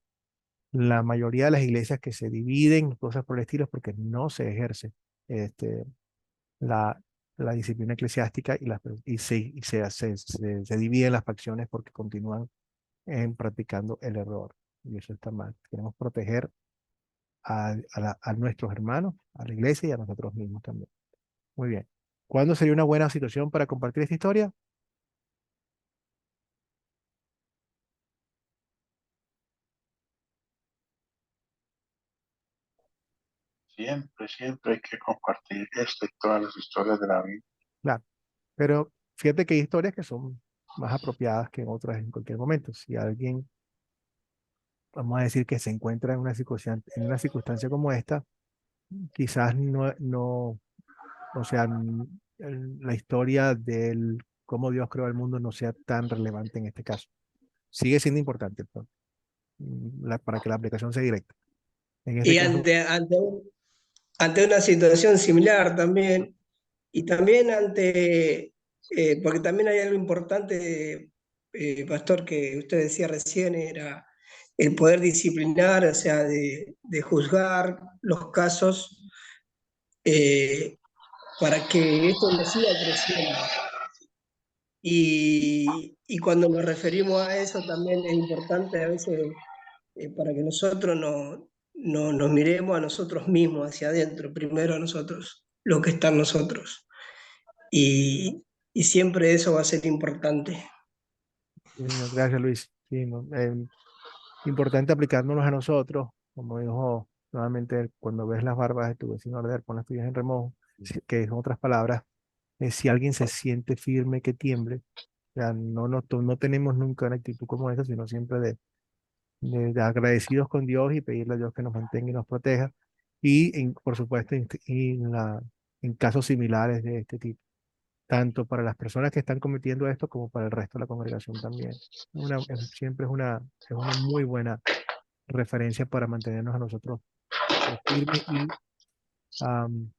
La mayoría de las iglesias que se dividen, cosas por el estilo, es porque no se ejerce este, la, la disciplina eclesiástica se dividen las facciones porque continúan practicando el error. Y eso está mal. Queremos proteger a nuestros hermanos, a la iglesia y a nosotros mismos también. Muy bien. ¿Cuándo sería una buena situación para compartir esta historia? Siempre, siempre hay que compartir esto y todas las historias de la vida. Claro. Pero fíjate que hay historias que son más apropiadas que otras en cualquier momento. Si alguien, vamos a decir que se encuentra en una circunstancia como esta, quizás o sea, la historia del cómo Dios creó el mundo no sea tan relevante en este caso. Sigue siendo importante, pero, para que la aplicación sea directa. En este Y caso, ante una situación similar también, y también porque también hay algo importante, Pastor, que usted decía recién, era el poder disciplinar, o sea, de juzgar los casos para que esto no siga creciendo. Y cuando nos referimos a eso también es importante a veces para que nosotros nos miremos a nosotros mismos, hacia adentro, primero a nosotros, lo que está en nosotros. Y siempre eso va a ser importante. gracias Luis. Sí, no, importante aplicárnoslos a nosotros, como dijo nuevamente, cuando ves las barbas de tu vecino arder, pon las tuyas en remojo, que en otras palabras, Si alguien se siente firme, que tiemble. O sea, no tenemos nunca una actitud como esa, sino siempre de agradecidos con Dios y pedirle a Dios que nos mantenga y nos proteja. Y por supuesto, en casos similares de este tipo, tanto para las personas que están cometiendo esto como para el resto de la congregación también. Siempre es una muy buena referencia para mantenernos a nosotros firmes y am,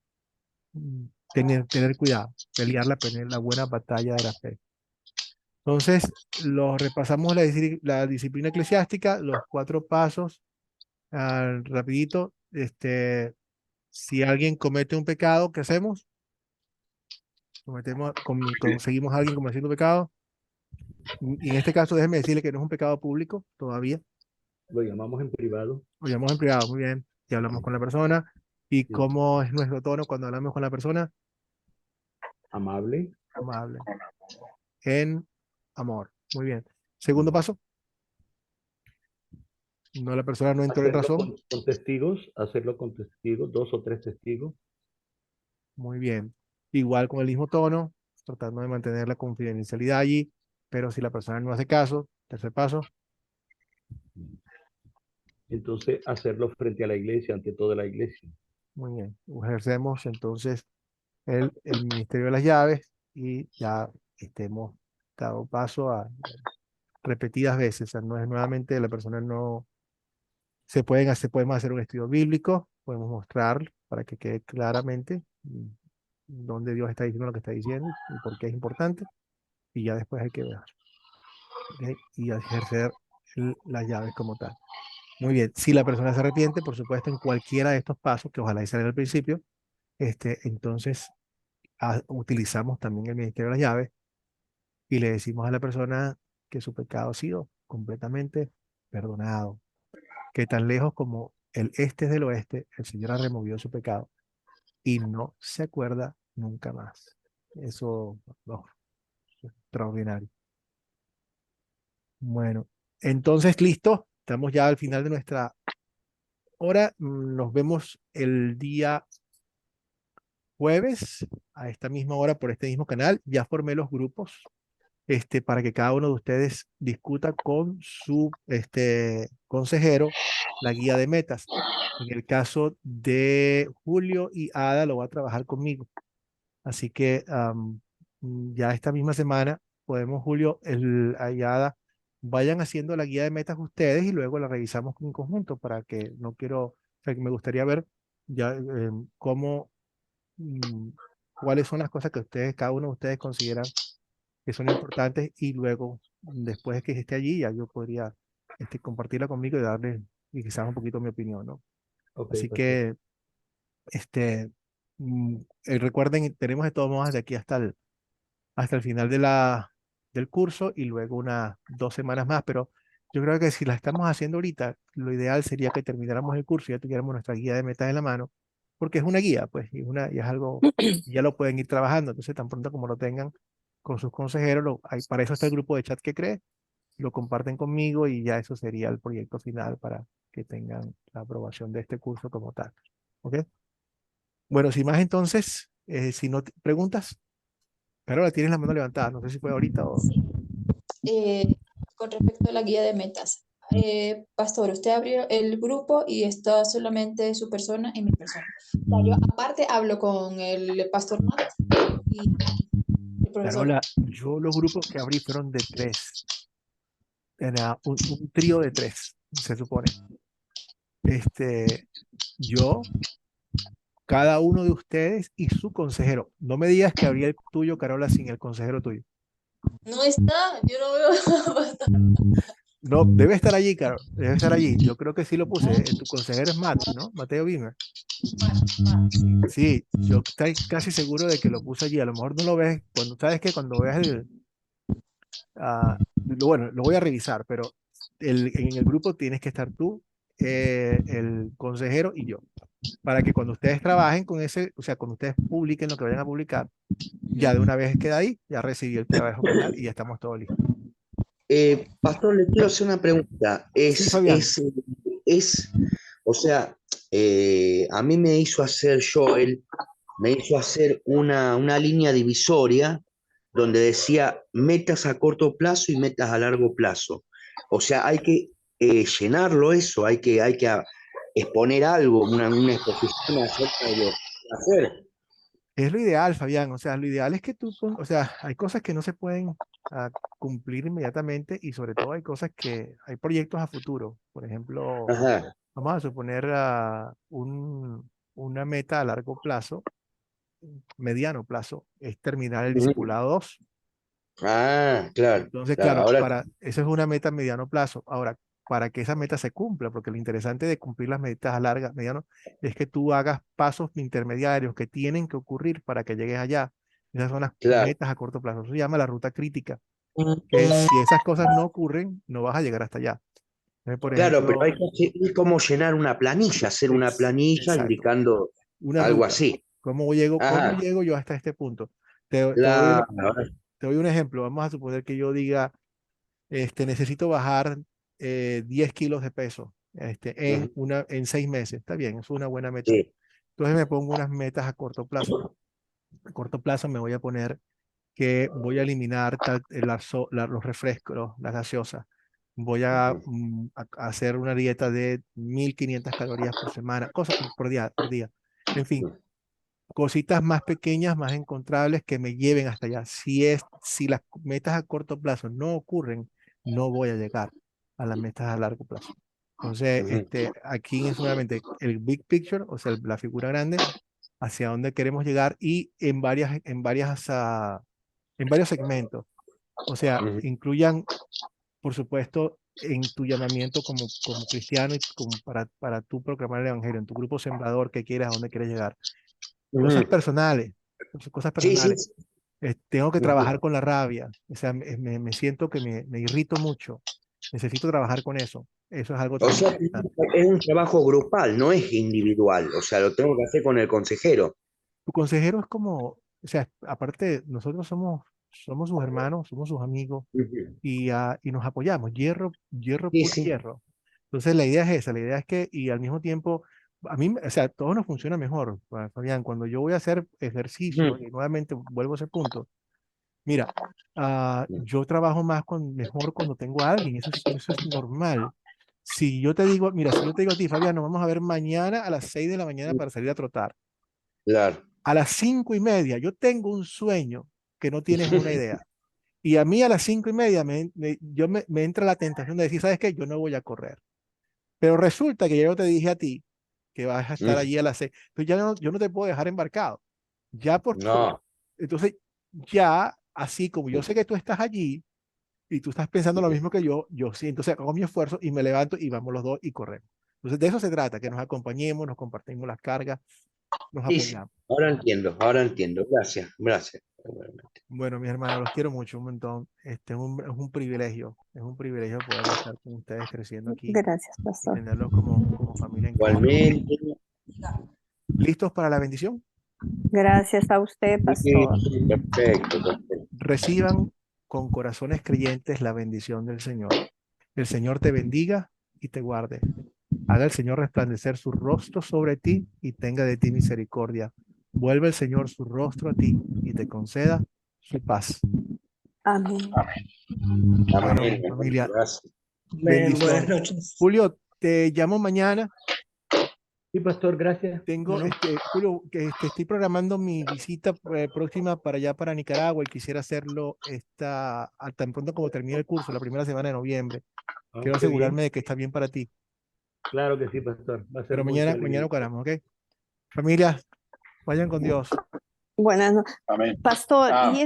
tener cuidado, pelear la buena batalla de la fe. Entonces, repasamos la disciplina eclesiástica, los 4 pasos, rapidito. Si alguien comete un pecado, ¿qué hacemos? Conseguimos a alguien cometiendo pecado. Y en este caso, déjeme decirle que no es un pecado público todavía. Lo llamamos en privado. Lo llamamos en privado, muy bien. Y hablamos con la persona. ¿Y cómo es nuestro tono cuando hablamos con la persona? Amable. Amable. En amor. Muy bien. Segundo paso. No, la persona no entró en razón. Con testigos, hacerlo con testigos, 2 o 3 testigos. Muy bien. Igual con el mismo tono, tratando de mantener la confidencialidad allí, pero si la persona no hace caso, tercer paso. Entonces, hacerlo frente a la iglesia, ante toda la iglesia. Muy bien. Ejercemos entonces el ministerio de las llaves y ya hemos dado paso a repetidas veces. O sea, no es nuevamente, la persona no podemos hacer un estudio bíblico, podemos mostrar para que quede claramente dónde Dios está diciendo lo que está diciendo y por qué es importante, y ya después hay que ver, ¿okay? Y ejercer las llaves como tal. Muy bien, si la persona se arrepiente, por supuesto, en cualquiera de estos pasos, que ojalá salga al principio, entonces utilizamos también el ministerio de las llaves y le decimos a la persona que su pecado ha sido completamente perdonado, que tan lejos como el este es del oeste, el Señor ha removido su pecado y no se acuerda nunca más. Eso, no, extraordinario. Bueno, entonces listo, estamos ya al final de nuestra hora. Nos vemos el día jueves a esta misma hora por este mismo canal. Ya formé los grupos para que cada uno de ustedes discuta con su consejero la guía de metas. En el caso de Julio y Ada, lo va a trabajar conmigo. Así que ya esta misma semana podemos, Julio y Ada, vayan haciendo la guía de metas ustedes y luego la revisamos en conjunto para que no quiero, o sea, que me gustaría ver ya cuáles son las cosas que cada uno de ustedes consideran que son importantes y luego, después de que esté allí, ya yo podría compartirla conmigo y darle y quizás un poquito mi opinión, ¿no? Okay, Así perfecto. que recuerden, tenemos de todos modos de aquí hasta el final del curso y luego unas 2 semanas más, pero yo creo que si la estamos haciendo ahorita, lo ideal sería que termináramos el curso y ya tuviéramos nuestra guía de metas en la mano, porque es una guía, pues, y es algo, ya lo pueden ir trabajando, entonces tan pronto como lo tengan con sus consejeros, para eso está el grupo de chat que cree, lo comparten conmigo y ya eso sería el proyecto final para que tengan la aprobación de este curso como tal. ¿Ok? Bueno, sin más entonces, si no preguntas, Carola, tienes la mano levantada, no sé si fue ahorita o... Con respecto a la guía de metas, Pastor, usted abrió el grupo y está solamente su persona y mi persona. O sea, yo aparte hablo con el Pastor Matt y el profesor. Carola, yo los grupos que abrí fueron de 3. Era un trío de 3, se supone. Yo, cada uno de ustedes y su consejero. No me digas que habría el tuyo, Carola, sin el consejero tuyo. No está, yo no veo. No, debe estar allí, Carol, debe estar allí. Yo creo que sí lo puse. Tu consejero es Matt, ¿no? Mateo Bimer. Sí, yo estoy casi seguro de que lo puse allí. A lo mejor no lo ves, ¿sabes qué? Cuando veas bueno, lo voy a revisar, pero en el grupo tienes que estar tú, el consejero y yo, para que cuando ustedes trabajen con ese, o sea, cuando ustedes publiquen lo que vayan a publicar, ya de una vez queda ahí, ya recibí el trabajo final y ya estamos todos listos. Pastor, le quiero hacer una pregunta. Sí, Fabián. O sea, a mí me hizo hacer Joel me hizo hacer una línea divisoria donde decía metas a corto plazo y metas a largo plazo. O sea, hay que llenarlo eso, hay que exponer algo, una exposición acerca de lo que hacer. Es lo ideal, Fabián. O sea, lo ideal es que o sea, hay cosas que no se pueden cumplir inmediatamente y sobre todo hay cosas hay proyectos a futuro. Por ejemplo, Ajá. vamos a suponer una meta a largo plazo, mediano plazo, es terminar el Ujú. discipulado 2. Ah, claro, Entonces, claro. claro, Ahora, esa es una meta a mediano plazo. Ahora, para que esa meta se cumpla, porque lo interesante de cumplir las metas a larga, mediano, es que tú hagas pasos intermediarios que tienen que ocurrir para que llegues allá. Esas son las claro. metas a corto plazo. Eso se llama la ruta crítica, que si esas cosas no ocurren, no vas a llegar hasta allá. Entonces, por Claro, pero ejemplo, es como llenar una planilla, hacer una planilla exacto, indicando una algo ruta. así. Cómo Ajá, llego yo hasta este punto? Te doy claro. te doy un ejemplo. Vamos a suponer que yo diga, necesito bajar 10 kilos de peso Ujú. en 6 meses. Está bien, es una buena meta. Sí. Entonces me pongo unas metas a corto plazo. A corto plazo me voy a poner que voy a eliminar los refrescos, las gaseosas. Voy Ujú, a hacer una dieta de 1500 calorías por semana, cosas por día. En fin, ujú, cositas más pequeñas, más encontrables que me lleven hasta allá. Si las metas a corto plazo no ocurren, no voy a llegar a las metas a largo plazo. Entonces, ujú, aquí es nuevamente el big picture, o sea, la figura grande, hacia dónde queremos llegar y en varios segmentos. O sea, ujú, incluyan, por supuesto, en tu llamamiento como cristiano y para tú proclamar el evangelio, en tu grupo sembrador que quieras, a dónde quieres llegar. Cosas ujú. personales, cosas Sí, sí. personales. Tengo que Ujú. trabajar con la rabia. O sea, me siento que me irrito mucho. Necesito trabajar con eso. Eso es algo O también sea, importante. es un trabajo grupal, no es individual. O sea, lo tengo que hacer con el consejero. Tu consejero es como, o sea, aparte, nosotros somos sus hermanos, somos sus amigos Ujú. y nos apoyamos. Hierro Sí, puro sí. hierro. Entonces, la idea es esa. La idea es que, y al mismo tiempo, o sea, todo nos funciona mejor, Fabián. Cuando yo voy a hacer ejercicio, Ujú. y nuevamente vuelvo a ese punto. Mira, yo trabajo mejor cuando tengo a alguien, eso es normal. Si yo te digo, mira, si yo te digo a ti, Fabián, nos vamos a ver mañana a las 6 de la mañana para salir a trotar. Claro. A las 5:30, yo tengo un sueño que no tienes una idea. Y a mí a las 5:30 me entra la tentación de decir, ¿sabes qué? Yo no voy a correr. Pero resulta que yo te dije a ti que vas a estar Ujú. allí a las 6. Entonces yo no te puedo dejar embarcado. Ya No. entonces, ya así como yo sé que tú estás allí, y tú estás pensando lo mismo que yo sí, entonces hago mi esfuerzo y me levanto y vamos los dos y corremos. Entonces de eso se trata, que nos acompañemos, nos compartimos las cargas, nos Sí, sí. apoyamos. Ahora entiendo, ahora entiendo. Gracias, gracias. Bueno, mis hermanos, los quiero mucho, un montón. Es es un privilegio poder estar con ustedes creciendo aquí Gracias, y pastor. tenerlos como familia en Cristo. Igualmente. ¿Listos para la bendición? Gracias a usted, Sí, pastor. sí, perfecto, perfecto. Reciban con corazones creyentes la bendición del Señor. El Señor te bendiga y te guarde. Haga el Señor resplandecer su rostro sobre ti y tenga de ti misericordia. Vuelve el Señor su rostro a ti y te conceda su paz. Amén. Bueno, Amén, mi hermano. familia, Gracias. Amén. Buenas bendición. noches. Julio, te llamo mañana. Sí, pastor, gracias. Tengo, Bueno, Julio, que estoy programando mi visita próxima para allá, para Nicaragua, y quisiera hacerlo tan pronto como termine el curso, la primera semana de noviembre. Quiero qué asegurarme bien. de que está bien para ti. Claro que sí, pastor. Va a ser Pero muy mañana feliz. ocaramos, ¿ok? Familia, vayan con Dios. Buenas noches. Amén. Pastor, Ah, ¿y